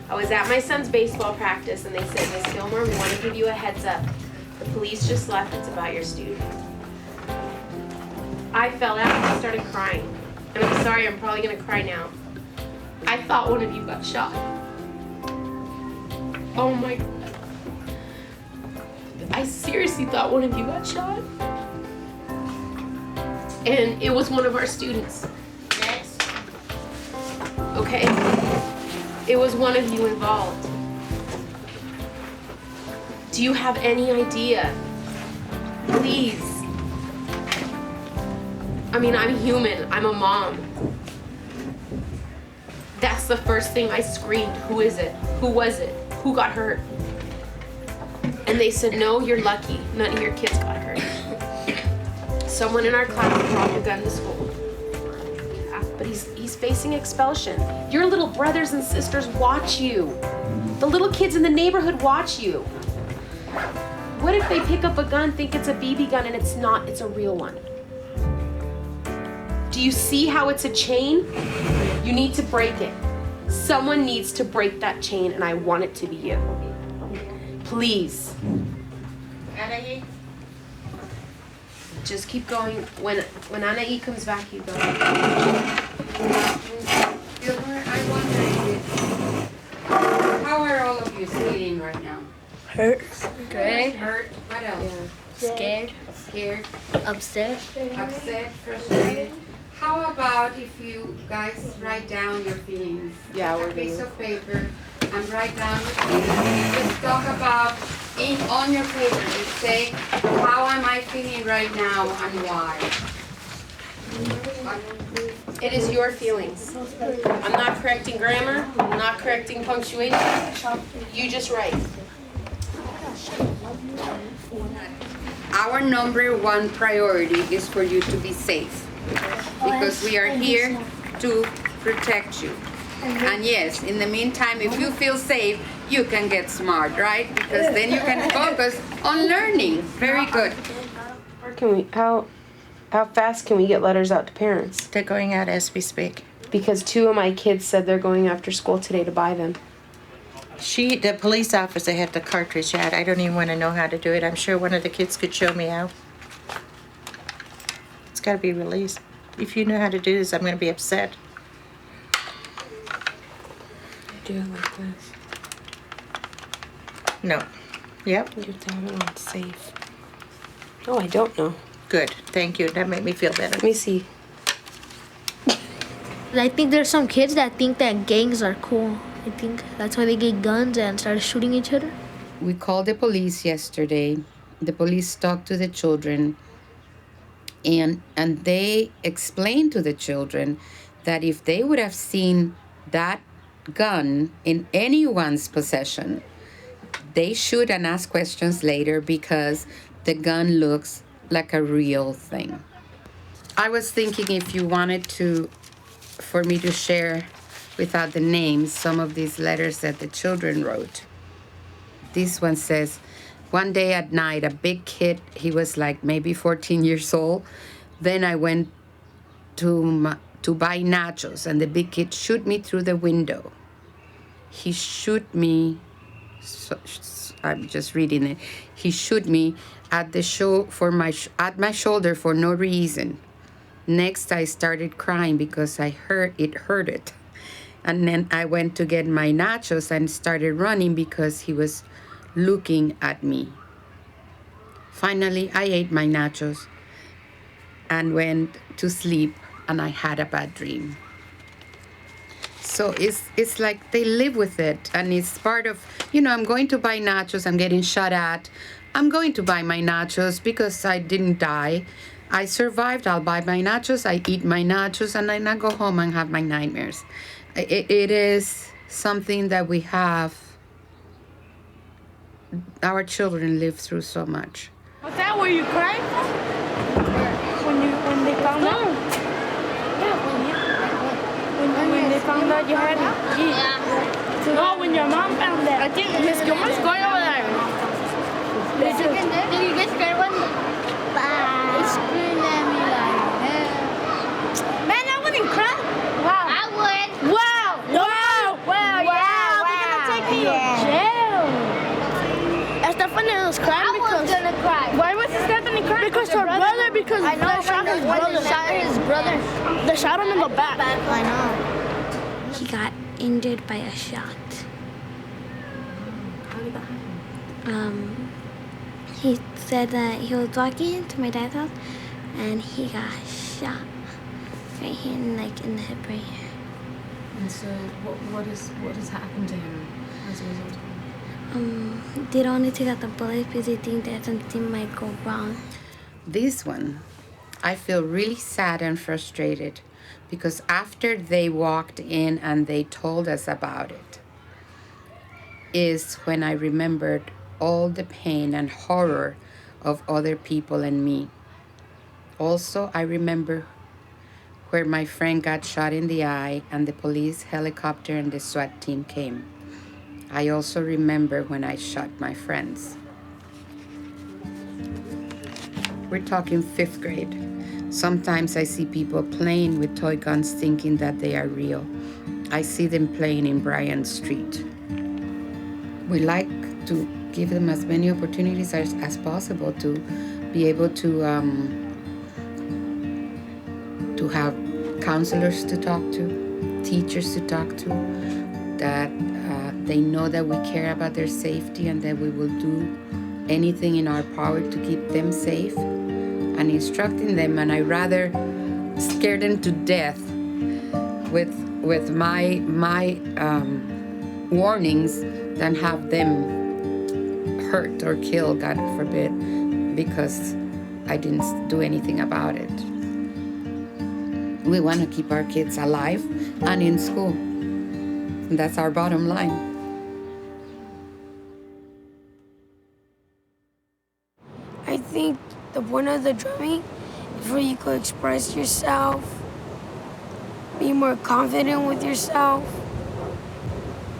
I was at my son's baseball practice and they said, Miss Gilmore, we want to give you a heads up. The police just left, it's about your student. I fell out and I started crying. And I'm sorry, I'm probably gonna cry now. I thought one of you got shot. Oh my God. I seriously thought one of you got shot. And it was one of our students. Next. Okay? It was one of you involved. Do you have any idea? Please. I mean, I'm human. I'm a mom. That's the first thing I screamed. Who is it? Who was it? Who got hurt? And they said, no, you're lucky. None of your kids got hurt. Someone in our class brought a gun to school. Yeah, but he's facing expulsion. Your little brothers and sisters watch you. The little kids in the neighborhood watch you. What if they pick up a gun, think it's a BB gun, and it's not, it's a real one? Do you see how it's a chain? You need to break it. Someone needs to break that chain, and I want it to be you. Please. Just keep going. When Anaí comes back, you go. Gilmore, I wonder, how are all of you feeling right now? Hurt. Good. Hurt. What else? Yeah. Scared. Scared. Upset. Upset. Frustrated. How about if you guys write down your feelings? Yeah, we're a piece of paper and write down your feelings. Just talk about on your paper. Just say, how am I feeling right now and why? It is your feelings. I'm not correcting grammar. I'm not correcting punctuation. You just write. Our number one priority is for you to be safe. Because we are here to protect you. And yes, in the meantime, if you feel safe, you can get smart, right? Because then you can focus on learning. Very good. How fast can we get letters out to parents? They're going out as we speak. because 2 of my kids said they're going after school today to buy them. The police officer had the cartridge out. I don't even want to know how to do it. I'm sure one of the kids could show me how. It's got to be released. If you know how to do this, I'm going to be upset. Do it like this. No. Yep. You have to have it on safe. Oh, I don't know. Good. Thank you. That made me feel better. Let me see. I think there's some kids that think that gangs are cool. I think that's why they get guns and started shooting each other. We called the police yesterday. The police talked to the children, and they explained to the children that if they would have seen that gun in anyone's possession, they shoot and ask questions later because the gun looks like a real thing. I was thinking if you wanted for me to share without the names some of these letters that the children wrote. This one says, one day at night, a big kid, he was like maybe 14 years old. Then I went to buy nachos, and the big kid shoot me through the window. He shoot me, I'm just reading it. He shoot me at my shoulder for no reason. Next, I started crying because it hurted. And then I went to get my nachos and started running because he was looking at me. Finally, I ate my nachos and went to sleep, and I had a bad dream. So it's like they live with it, and it's part of, I'm going to buy nachos, I'm getting shot at. I'm going to buy my nachos because I didn't die. I survived, I'll buy my nachos, I eat my nachos, and then I go home and have my nightmares. It is something that we have, our children live through so much. Was that where you cried from? When they found out? Yeah, when they found out you had it? Yeah. No, when your mom found out. I think Miss Gilmore's going over there. Did you get scared when they screamed at me like, man, I wouldn't cry. Wow. I would. Wow. Wow. Wow. Yeah. They're gonna take me to jail. Stephanie was crying because. I was gonna cry. Why was Stephanie crying? Because her brother. Because I know they shot his brother. They shot his brother. They shot him in the back. I know. He got injured by a shot. How did that happen? He said that he was walking to my dad's house and he got shot right here, in the hip right here. And so what has happened to him as a result of it? They don't need to get the bullets because they think that something might go wrong. This one, I feel really sad and frustrated because after they walked in and they told us about it, is when I remembered all the pain and horror of other people and me. Also, I remember where my friend got shot in the eye and the police helicopter and the SWAT team came. I also remember when I shot my friends. We're talking 5th grade. Sometimes I see people playing with toy guns thinking that they are real. I see them playing in Bryant Street. We like to give them as many opportunities as possible to be able to have counselors to talk to, teachers to talk to, that they know that we care about their safety and that we will do anything in our power to keep them safe, and instructing them. And I rather scare them to death with my warnings than have them hurt or killed, God forbid, because I didn't do anything about it. We want to keep our kids alive and in school. And that's our bottom line. I think the point of the drumming is where you could express yourself, be more confident with yourself,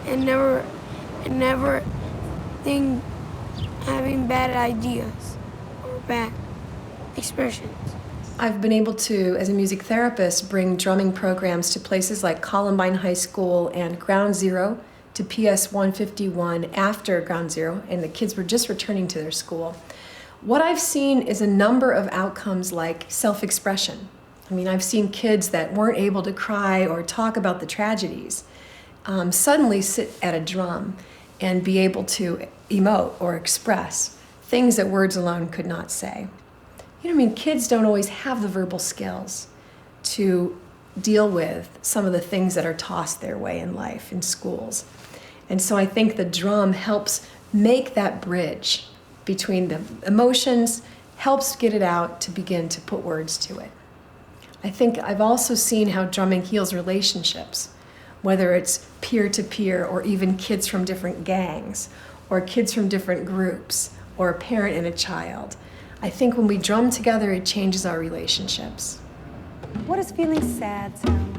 and never think having bad ideas or bad expressions. I've been able to, as a music therapist, bring drumming programs to places like Columbine High School and Ground Zero to PS 151 after Ground Zero, and the kids were just returning to their school. What I've seen is a number of outcomes like self-expression. I mean, I've seen kids that weren't able to cry or talk about the tragedies suddenly sit at a drum and be able to emote or express things that words alone could not say. You know, I mean, kids don't always have the verbal skills to deal with some of the things that are tossed their way in life, in schools. And so I think the drum helps make that bridge between the emotions, helps get it out to begin to put words to it. I think I've also seen how drumming heals relationships, whether it's peer-to-peer or even kids from different gangs or kids from different groups or a parent and a child. I think when we drum together, it changes our relationships. What does feeling sad sound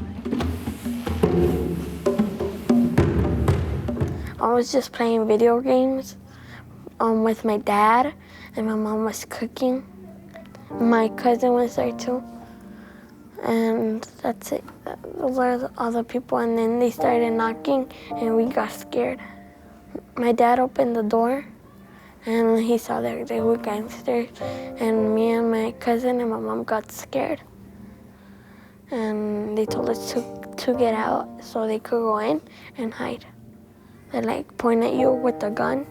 like? I was just playing video games with my dad, and my mom was cooking. My cousin was there too. And that's it. Those are the other people, and then they started knocking, and we got scared. My dad opened the door, and he saw that they were gangsters, and me and my cousin and my mom got scared. And they told us to get out so they could go in and hide. They like point at you with a gun,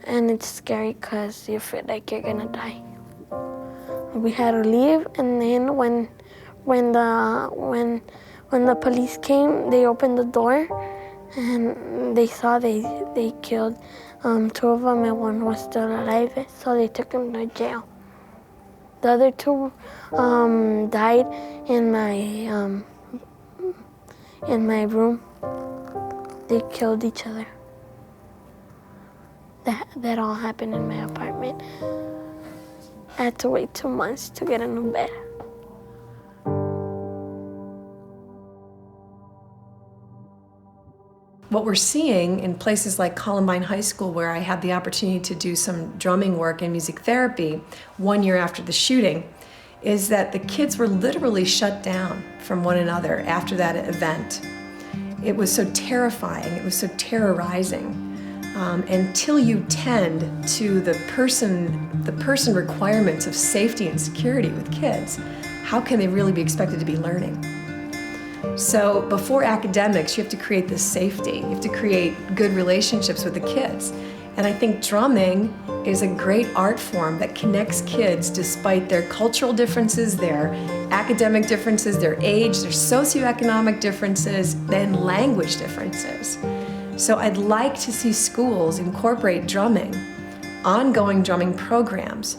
and it's scary because you feel like you're gonna die. We had to leave, and then when the police came, they opened the door, and they saw they killed 2 of them, and 1 was still alive, so they took him to jail. The other 2 died in my room. They killed each other. That all happened in my apartment. I had to wait 2 months to get a new bed. What we're seeing in places like Columbine High School, where I had the opportunity to do some drumming work and music therapy 1 year after the shooting, is that the kids were literally shut down from one another after that event. It was so terrifying, it was so terrorizing. Until you tend to the person requirements of safety and security with kids, how can they really be expected to be learning? So before academics, you have to create this safety. You have to create good relationships with the kids. And I think drumming is a great art form that connects kids despite their cultural differences, their academic differences, their age, their socioeconomic differences, and language differences. So I'd like to see schools incorporate drumming, ongoing drumming programs,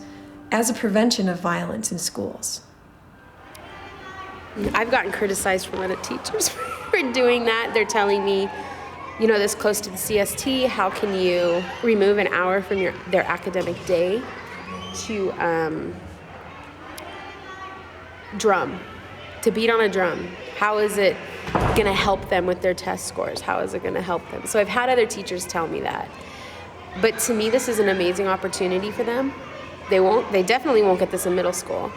as a prevention of violence in schools. I've gotten criticized from other teachers for doing that. They're telling me, you know, this close to the CST, how can you remove an hour from their academic day to drum, to beat on a drum? How is it going to help them with their test scores? How is it going to help them? So I've had other teachers tell me that. But to me, this is an amazing opportunity for them. They definitely won't get this in middle school.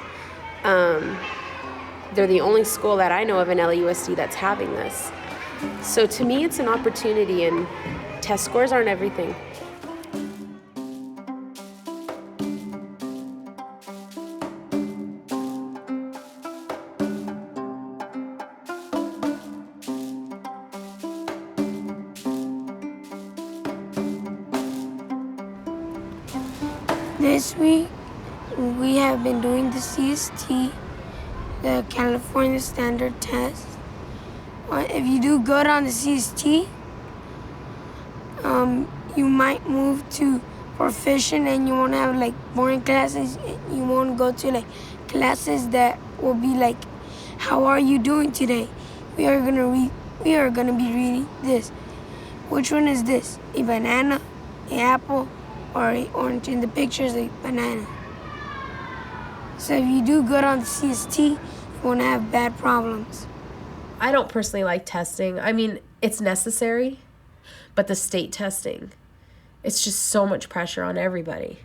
They're the only school that I know of in LAUSD that's having this. So to me, it's an opportunity, and test scores aren't everything. This week, we have been doing the CST, the California Standard Test. If you do good on the CST, you might move to proficient, and you won't have like boring classes. You won't go to like classes that will be like, how are you doing today? We are gonna be reading this. Which one is this? A banana, an apple, or an orange? In the picture is a banana. So if you do good on the CST, you won't have bad problems. I don't personally like testing. I mean, it's necessary, but the state testing, it's just so much pressure on everybody.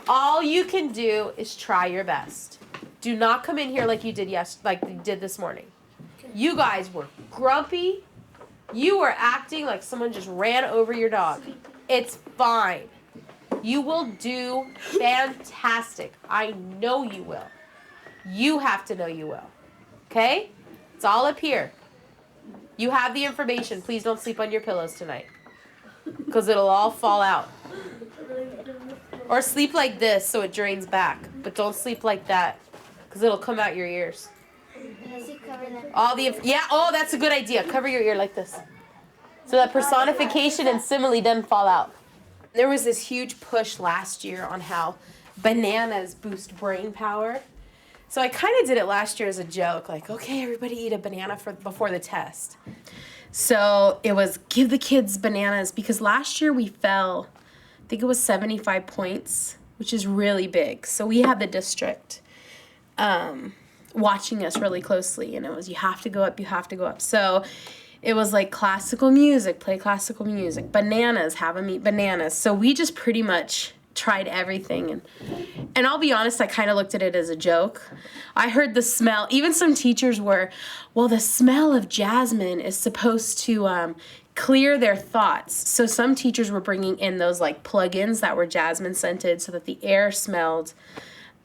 All you can do is try your best. Do not come in here like you did this morning. You guys were grumpy. You were acting like someone just ran over your dog. It's fine. You will do fantastic. I know you will. You have to know you will. Okay? It's all up here. You have the information. Please don't sleep on your pillows tonight, because it'll all fall out. Or sleep like this so it drains back, but don't sleep like that, because it'll come out your ears. That's a good idea. Cover your ear like this, so that personification and simile doesn't fall out. There was this huge push last year on how bananas boost brain power. So I kind of did it last year as a joke, like, okay, everybody eat a banana before the test. So it was give the kids bananas, because last year we fell, I think it was 75 points, which is really big. So we had the district watching us really closely, and it was, you have to go up, you have to go up. So it was like classical music, play classical music, bananas, have them eat bananas. So we just pretty much tried everything, and I'll be honest, I kind of looked at it as a joke. I heard the smell. Even some teachers were, well, the smell of jasmine is supposed to clear their thoughts. So some teachers were bringing in those like plug-ins that were jasmine scented, so that the air smelled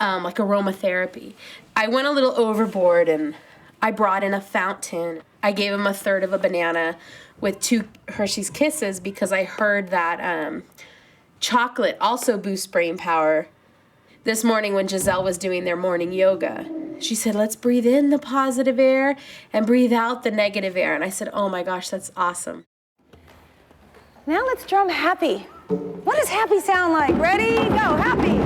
like aromatherapy. I went a little overboard, and I brought in a fountain. I gave them a third of a banana with 2 Hershey's Kisses, because I heard that chocolate also boosts brain power. This morning when Giselle was doing their morning yoga, she said, let's breathe in the positive air and breathe out the negative air. And I said, oh my gosh, that's awesome. Now let's drum happy. What does happy sound like? Ready, go, happy.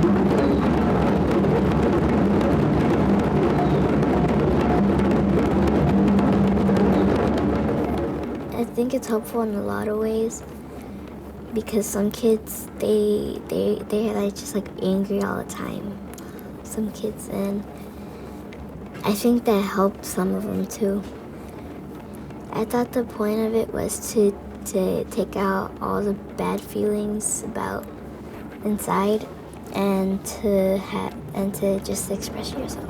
I think it's helpful in a lot of ways, because some kids, they're like just like angry all the time. Some kids, and I think that helped some of them too. I thought the point of it was to take out all the bad feelings about inside, and to just express yourself.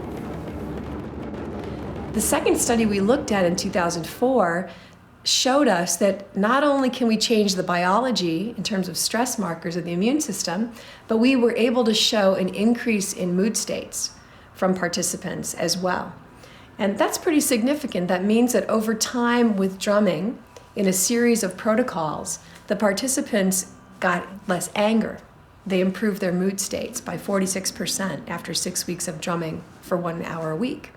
The second study we looked at in 2004 showed us that not only can we change the biology in terms of stress markers of the immune system, but we were able to show an increase in mood states from participants as well. And that's pretty significant. That means that over time with drumming, in a series of protocols, the participants got less anger. They improved their mood states by 46% after 6 weeks of drumming for 1 hour a week.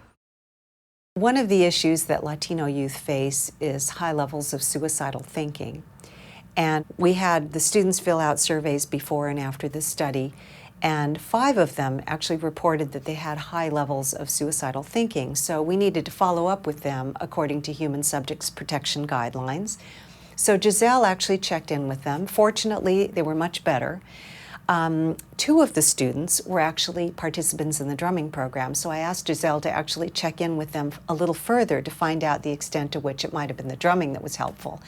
One of the issues that Latino youth face is high levels of suicidal thinking. And we had the students fill out surveys before and after this study, and 5 of them actually reported that they had high levels of suicidal thinking. So we needed to follow up with them according to Human Subjects Protection Guidelines. So Giselle actually checked in with them. Fortunately, they were much better. 2 of the students were actually participants in the drumming program, so I asked Giselle to actually check in with them a little further to find out the extent to which it might have been the drumming that was helpful.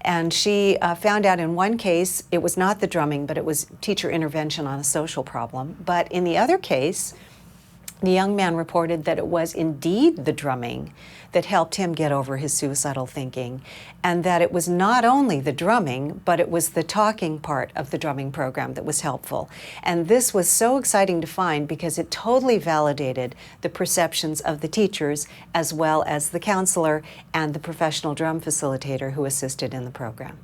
And she found out in one case it was not the drumming, but it was teacher intervention on a social problem. But in the other case, the young man reported that it was indeed the drumming that helped him get over his suicidal thinking, and that it was not only the drumming, but it was the talking part of the drumming program that was helpful. And this was so exciting to find because it totally validated the perceptions of the teachers as well as the counselor and the professional drum facilitator who assisted in the program.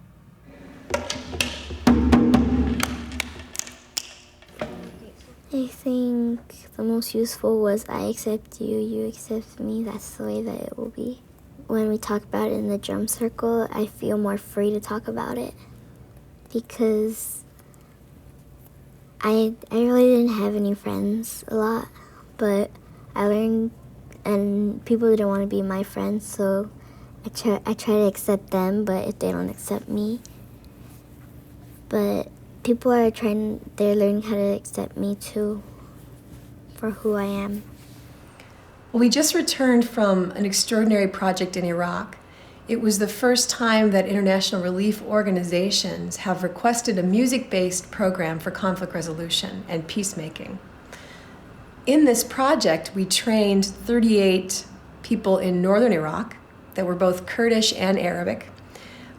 I think the most useful was I accept you, you accept me. That's the way that it will be. When we talk about it in the drum circle, I feel more free to talk about it because I really didn't have any friends a lot, but I learned, and people didn't want to be my friends, so I try to accept them, but if they don't accept me. But people are they're learning how to accept me too, for who I am. We just returned from an extraordinary project in Iraq, It was the first time that international relief organizations have requested a music-based program for conflict resolution and peacemaking. In this project, we trained 38 people in northern Iraq that were both Kurdish and Arabic.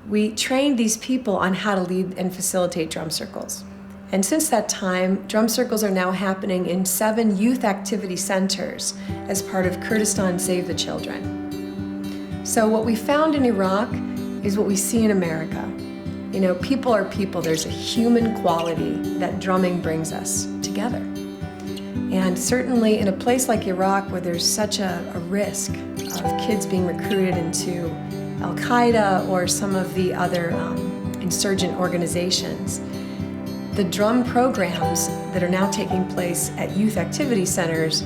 We trained these people on how to lead and facilitate drum circles. And since that time, drum circles are now happening in 7 youth activity centers as part of Kurdistan Save the Children. So what we found in Iraq is what we see in America. You know, people are people. There's a human quality that drumming brings us together. And certainly in a place like Iraq where there's such a risk of kids being recruited into Al-Qaeda or some of the other insurgent organizations, the drum programs that are now taking place at youth activity centers,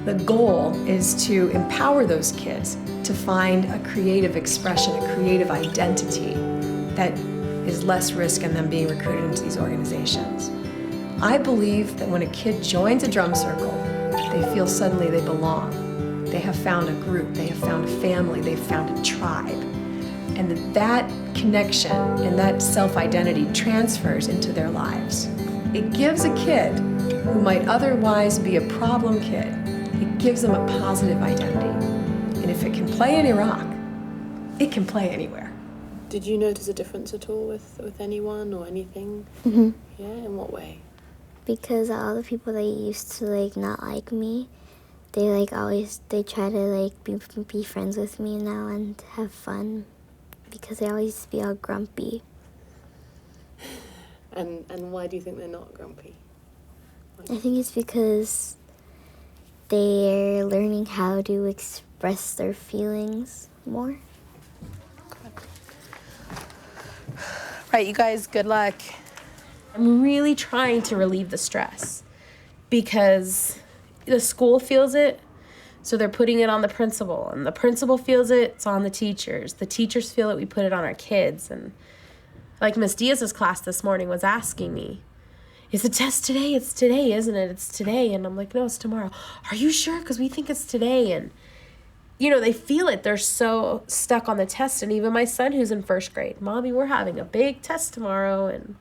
the goal is to empower those kids to find a creative expression, a creative identity that is less risk in them being recruited into these organizations. I believe that when a kid joins a drum circle, they feel suddenly they belong. They have found a group, they have found a family, they've found a tribe. And that connection and that self-identity transfers into their lives. It gives a kid who might otherwise be a problem kid, it gives them a positive identity. And if it can play in Iraq, it can play anywhere. Did you notice a difference at all with anyone or anything? Mm-hmm. Yeah, in what way? Because all the people that used to like not like me, they try to like be friends with me now and have fun, because they always used to be all grumpy. And why do you think they're not grumpy? I think it's because they're learning how to express their feelings more. Right, you guys, good luck. I'm really trying to relieve the stress because the school feels it, so they're putting it on the principal, and the principal feels it, it's on the teachers. The teachers feel it, we put it on our kids. And like Miss Diaz's class this morning was asking me, is the test today? It's today, isn't it? It's today. And I'm like, no, it's tomorrow. Are you sure? Because we think it's today. And, you know, they feel it. They're so stuck on the test. And even my son, who's in 1st grade, Mommy, we're having a big test tomorrow. And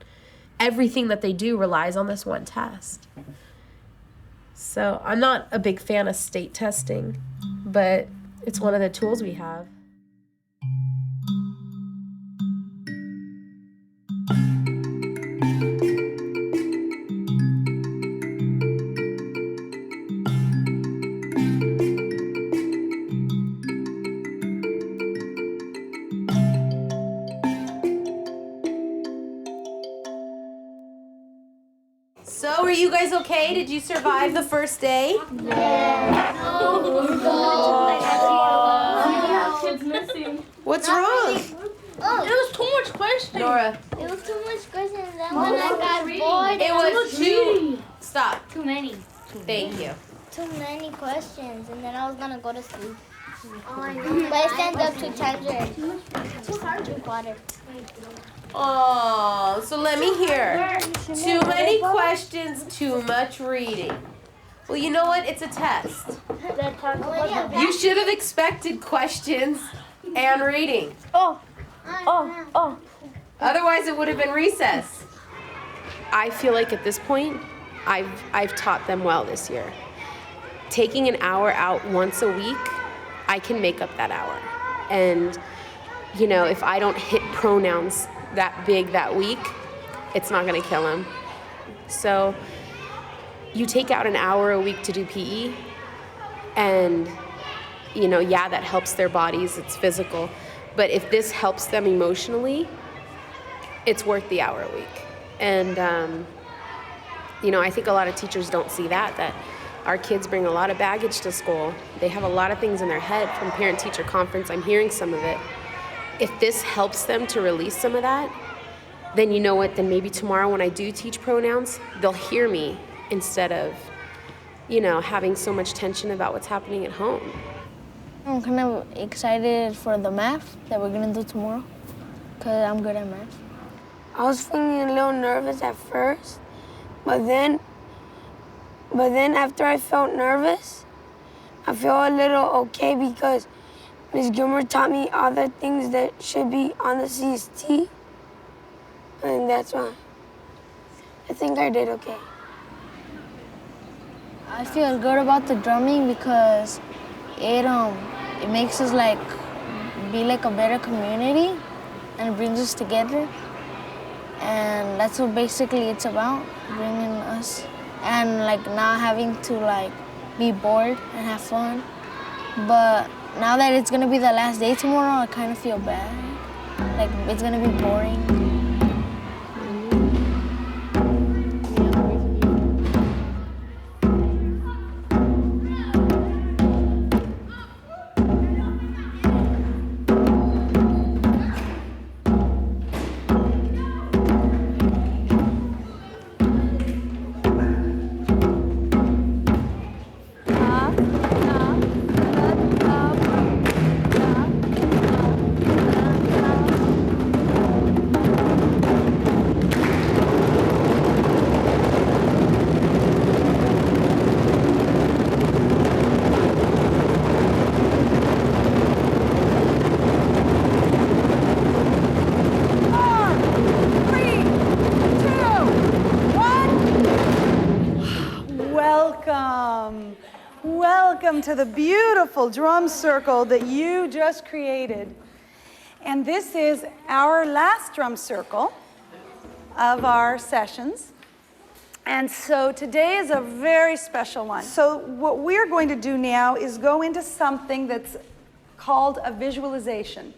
everything that they do relies on this one test. So I'm not a big fan of state testing, but it's one of the tools we have. So, are you guys okay? Did you survive the first day? Yeah. Kids missing. What's wrong? Oh, it was too much questions. Nora. It was too much questions. Then when I got bored, It was too. Stop. Too many. Thank you. Too many questions, and then I was gonna go to sleep. Oh, I know. But I stand up 2 times already. 2 quarters. Oh, so let me hear. Too many questions, too much reading. Well, you know what? It's a test. You should have expected questions and reading. Oh. Otherwise, it would have been recess. I feel like at this point, I've taught them well this year. Taking an hour out once a week, I can make up that hour. And, you know, if I don't hit pronouns that big that week, it's not gonna kill them. So you take out an hour a week to do PE, and, you know, yeah, that helps their bodies, it's physical. But if this helps them emotionally, it's worth the hour a week. And, you know, I think a lot of teachers don't see that our kids bring a lot of baggage to school. They have a lot of things in their head from parent-teacher conference. I'm hearing some of it. If this helps them to release some of that, then you know what, then maybe tomorrow when I do teach pronouns, they'll hear me instead of, you know, having so much tension about what's happening at home. I'm kind of excited for the math that we're gonna do tomorrow, because I'm good at math. I was feeling a little nervous at first, but then after I felt nervous, I feel a little okay because Ms. Gilmore taught me all the things that should be on the CST, and that's why I think I did okay. I feel good about the drumming because it makes us like be like a better community, and it brings us together, and that's what basically it's about, bringing us, and like not having to like be bored and have fun. But now that it's gonna be the last day tomorrow, I kind of feel bad, like it's gonna be boring. Welcome to the beautiful drum circle that you just created. And this is our last drum circle of our sessions. And so today is a very special one. So what we're going to do now is go into something that's called a visualization.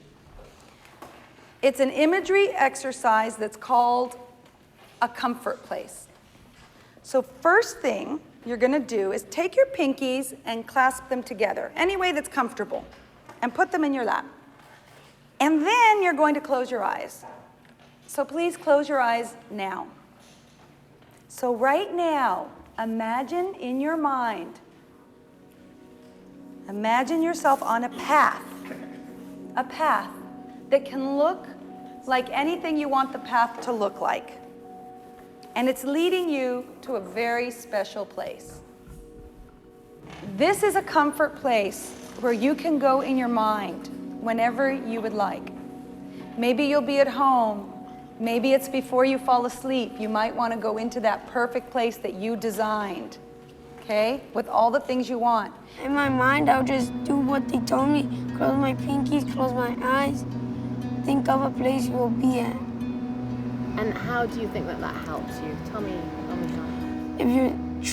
It's an imagery exercise that's called a comfort place. So first thing you're going to do is take your pinkies and clasp them together, any way that's comfortable, and put them in your lap. And then you're going to close your eyes. So please close your eyes now. So right now, imagine in your mind, imagine yourself on a path that can look like anything you want the path to look like. And it's leading you to a very special place. This is a comfort place where you can go in your mind whenever you would like. Maybe you'll be at home. Maybe it's before you fall asleep. You might want to go into that perfect place that you designed, okay? With all the things you want. In my mind, I'll just do what they told me. Close my pinkies, close my eyes, think of a place we'll be at. And how do you think that helps you? Tell me how. If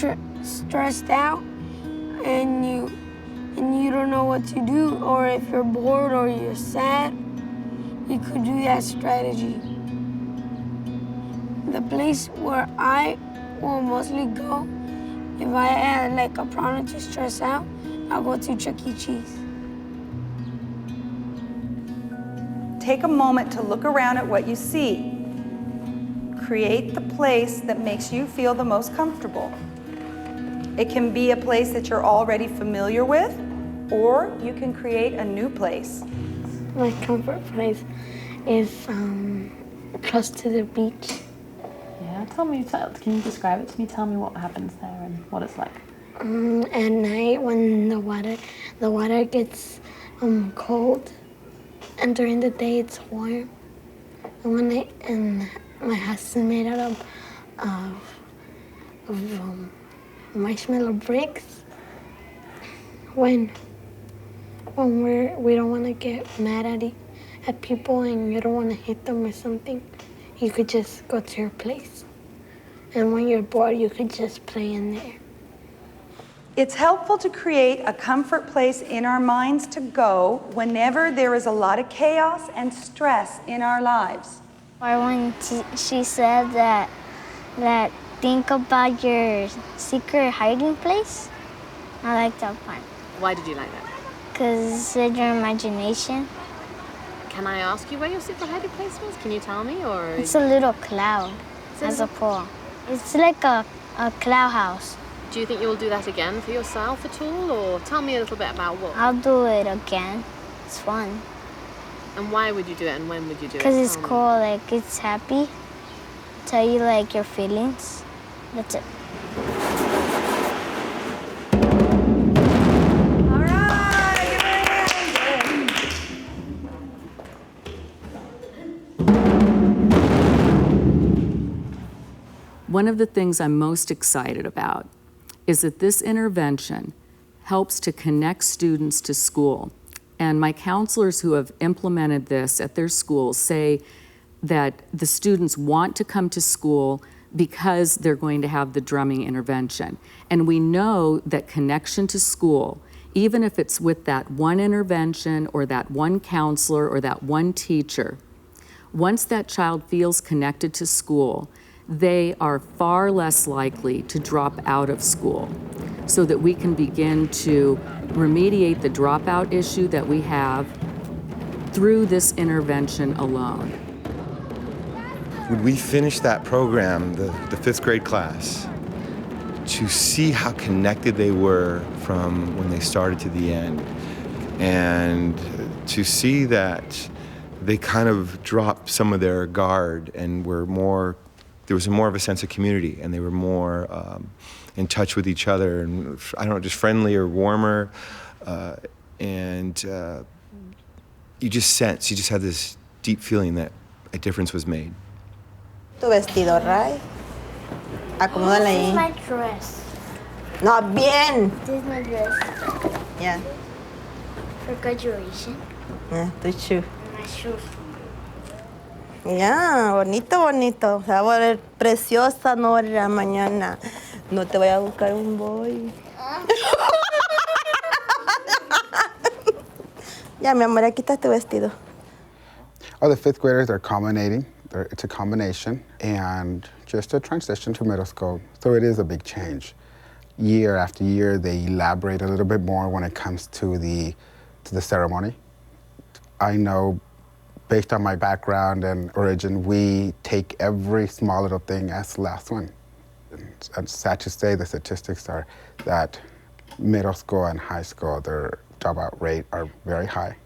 you're stressed out and you don't know what to do, or if you're bored or you're sad, you could do that strategy. The place where I will mostly go, if I had like a problem to stress out, I'll go to Chuck E. Cheese. Take a moment to look around at what you see. Create the place that makes you feel the most comfortable. It can be a place that you're already familiar with, or you can create a new place. My comfort place is close to the beach. Yeah, can you describe it to me? Tell me what happens there and what it's like. At night when the water gets cold, and during the day it's warm. And my house is made out of marshmallow bricks. When we don't want to get mad at people and you don't want to hit them or something, you could just go to your place. And when you're bored, you could just play in there. It's helpful to create a comfort place in our minds to go whenever there is a lot of chaos and stress in our lives. Or when she said that think about your secret hiding place. I like that part. Why did you like that? Because it's your imagination. Can I ask you where your secret hiding place was? Can you tell me, or? It's a little cloud as a pool. It's like a cloud house. Do you think you'll do that again for yourself at all, or tell me a little bit about what? I'll do it again. It's fun. And why would you do it, and when would you do it? Because it's cool, like it's happy. Tell you like your feelings. That's it. All right, give her a hand. One of the things I'm most excited about is that this intervention helps to connect students to school. And my counselors who have implemented this at their schools say that the students want to come to school because they're going to have the drumming intervention. And we know that connection to school, even if it's with that one intervention or that one counselor or that one teacher, once that child feels connected to school, they are far less likely to drop out of school, so that we can begin to remediate the dropout issue that we have through this intervention alone. When we finished that program, the fifth grade class, to see how connected they were from when they started to the end, and to see that they kind of dropped some of their guard and were more, there was more of a sense of community, and they were more in touch with each other, and I don't know, just friendlier, warmer, and you just had this deep feeling that a difference was made. Tu vestido, right? Acomódala ahí. This is my dress. No, bien. This is my dress. Yeah. For graduation. Yeah, tu shoe. My shoes. Ya, bonito, bonito. Se va a volver preciosa, Nora, mañana. No te voy a buscar un boy. Ya, mi amor, aquí está tu vestido. Oh, the fifth graders are culminating. It's a combination and just a transition to middle school. So it is a big change. Year after year, they elaborate a little bit more when it comes to the ceremony. I know, based on my background and origin, we take every small little thing as the last one. And sad to say, the statistics are that middle school and high school, their dropout rate are very high.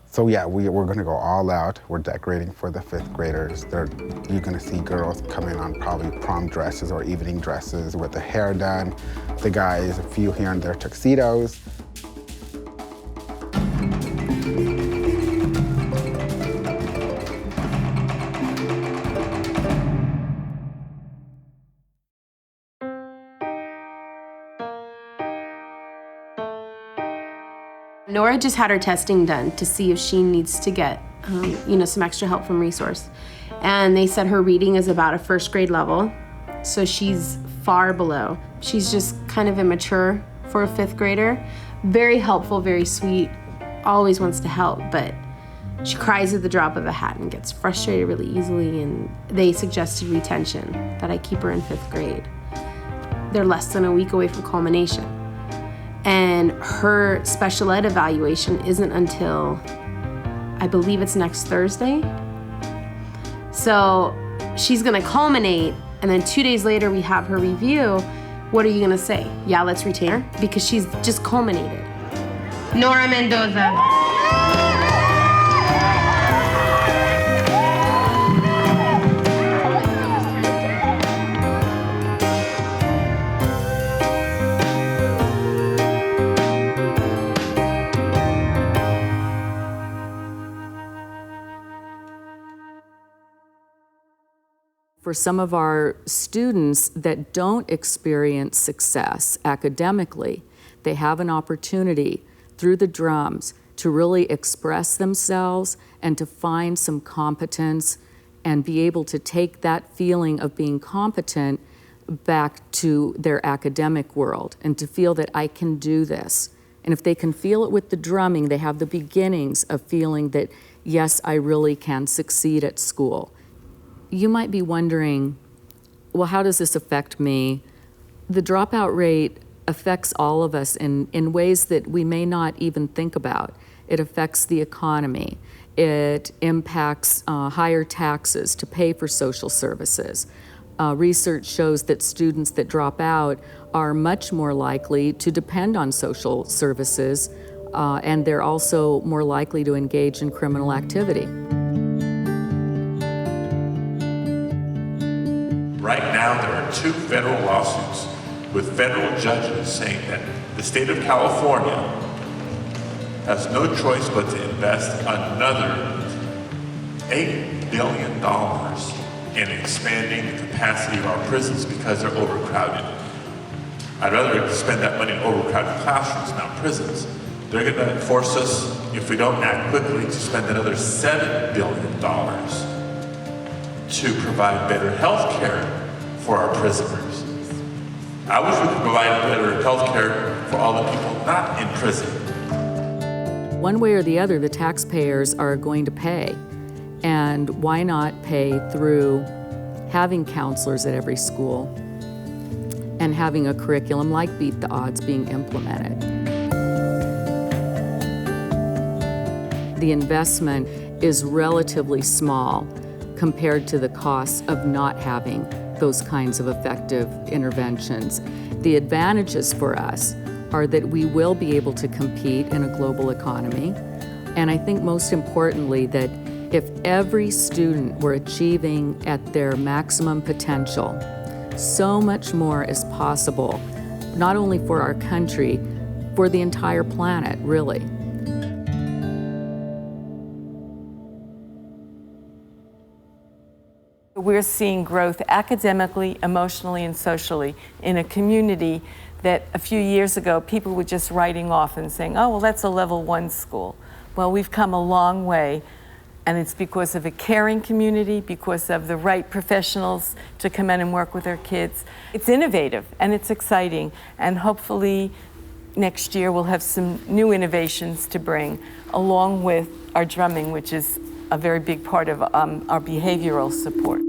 So yeah, we're going to go all out. We're decorating for the fifth graders. You're going to see girls come in on probably prom dresses or evening dresses with the hair done. The guys, a few here in their tuxedos. Nora just had her testing done to see if she needs to get, some extra help from Resource. And they said her reading is about a first grade level, so she's far below. She's just kind of immature for a fifth grader. Very helpful, very sweet, always wants to help, but she cries at the drop of a hat and gets frustrated really easily, and they suggested retention, that I keep her in fifth grade. They're less than a week away from culmination. And her special ed evaluation isn't until, I believe it's next Thursday. So she's gonna culminate, and then 2 days later we have her review. What are you gonna say? Yeah, let's retain her? Because she's just culminated. Nora Mendoza. For some of our students that don't experience success academically, they have an opportunity through the drums to really express themselves and to find some competence and be able to take that feeling of being competent back to their academic world and to feel that I can do this. And if they can feel it with the drumming, they have the beginnings of feeling that, yes, I really can succeed at school. You might be wondering, well, how does this affect me? The dropout rate affects all of us in ways that we may not even think about. It affects the economy. It impacts higher taxes to pay for social services. Research shows that students that drop out are much more likely to depend on social services, and they're also more likely to engage in criminal activity. Right now, there are 2 federal lawsuits with federal judges saying that the state of California has no choice but to invest another $8 billion in expanding the capacity of our prisons because they're overcrowded. I'd rather spend that money in overcrowded classrooms, not prisons. They're going to force us, if we don't act quickly, to spend another $7 billion to provide better health care for our prisoners. I wish we could provide better health care for all the people not in prison. One way or the other, the taxpayers are going to pay. And why not pay through having counselors at every school and having a curriculum like Beat the Odds being implemented? The investment is relatively small compared to the costs of not having those kinds of effective interventions. The advantages for us are that we will be able to compete in a global economy, and I think most importantly that if every student were achieving at their maximum potential, so much more is possible, not only for our country, for the entire planet, really. We're seeing growth academically, emotionally, and socially in a community that a few years ago people were just writing off and saying, oh, well, that's a level 1 school. Well, we've come a long way, and it's because of a caring community, because of the right professionals to come in and work with our kids. It's innovative and it's exciting, and hopefully next year we'll have some new innovations to bring, along with our drumming, which is a very big part of our behavioral support.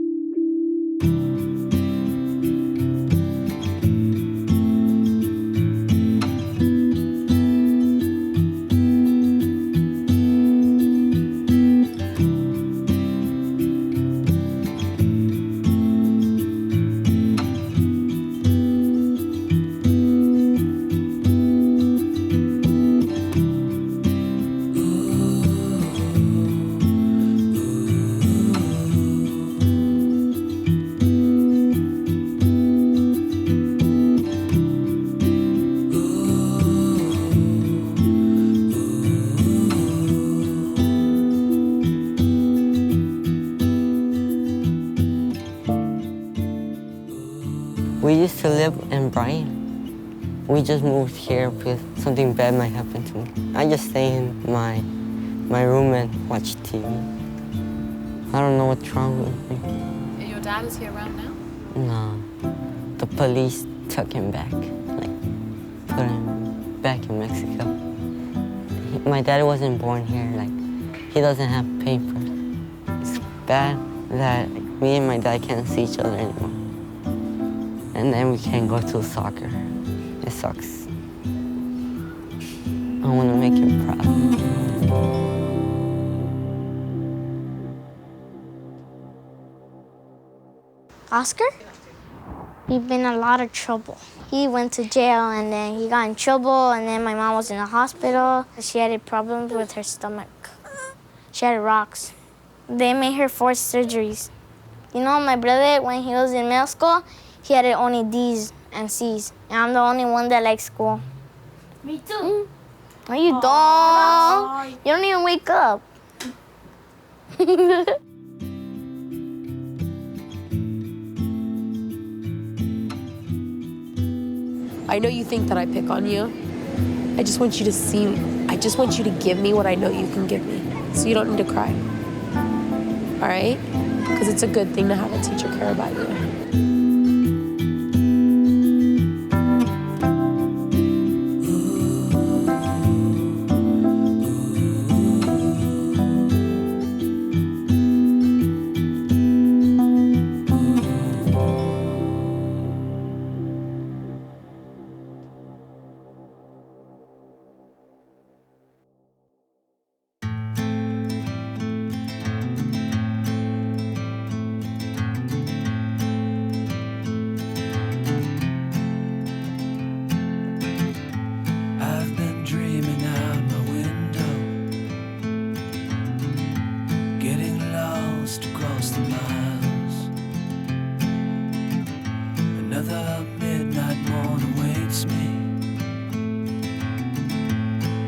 We used to live in Bryan. We just moved here because something bad might happen to me. I just stay in my room and watch TV. I don't know what's wrong with me. Your dad is here around now? No. The police took him back, put him back in Mexico. My dad wasn't born here, he doesn't have papers. It's bad that me and my dad can't see each other anymore. And then we can't go to soccer. It sucks. I want to make him proud. Oscar? He's been in a lot of trouble. He went to jail and then he got in trouble, and then my mom was in the hospital. She had problems with her stomach. She had rocks. They made her 4 surgeries. You know, my brother, when he was in middle school, he had only D's and C's, and I'm the only one that likes school. Me too. No, you don't. You don't even wake up. I know you think that I pick on you. I just want you to give me what I know you can give me, so you don't need to cry. All right? Because it's a good thing to have a teacher care about you.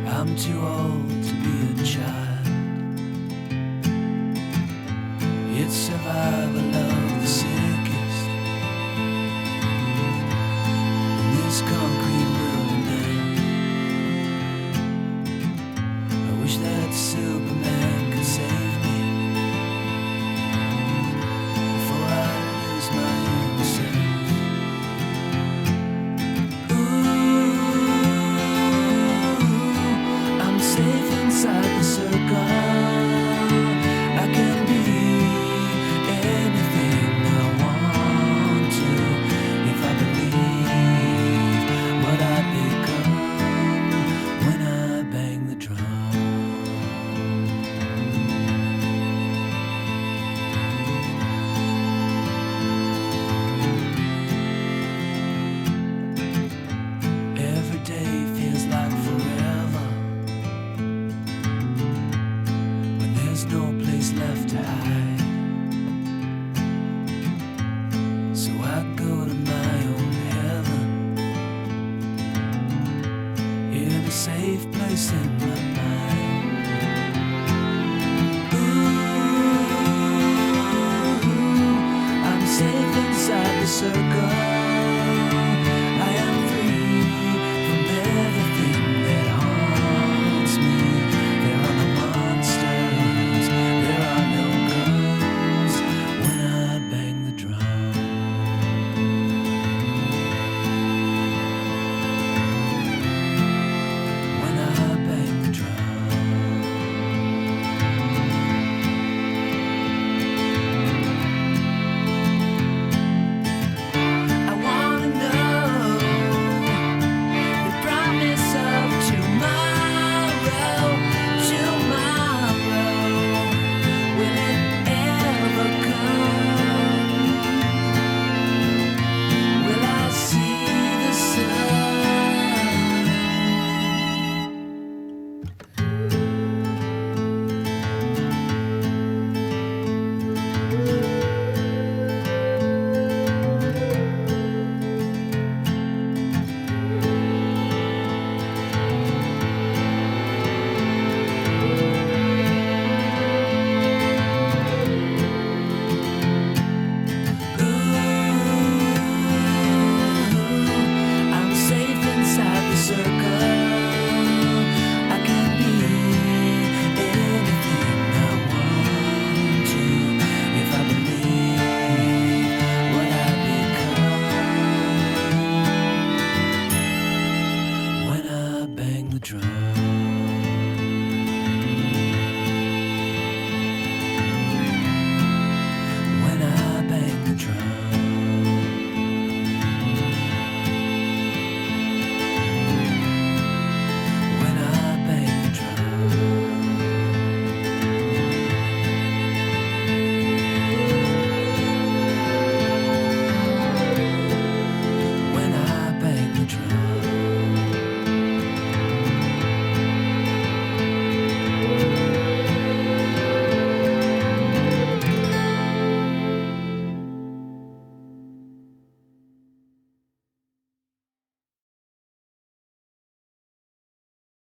I'm too old to be a child. It's survival of place in my mind. Ooh, I'm safe inside the circle.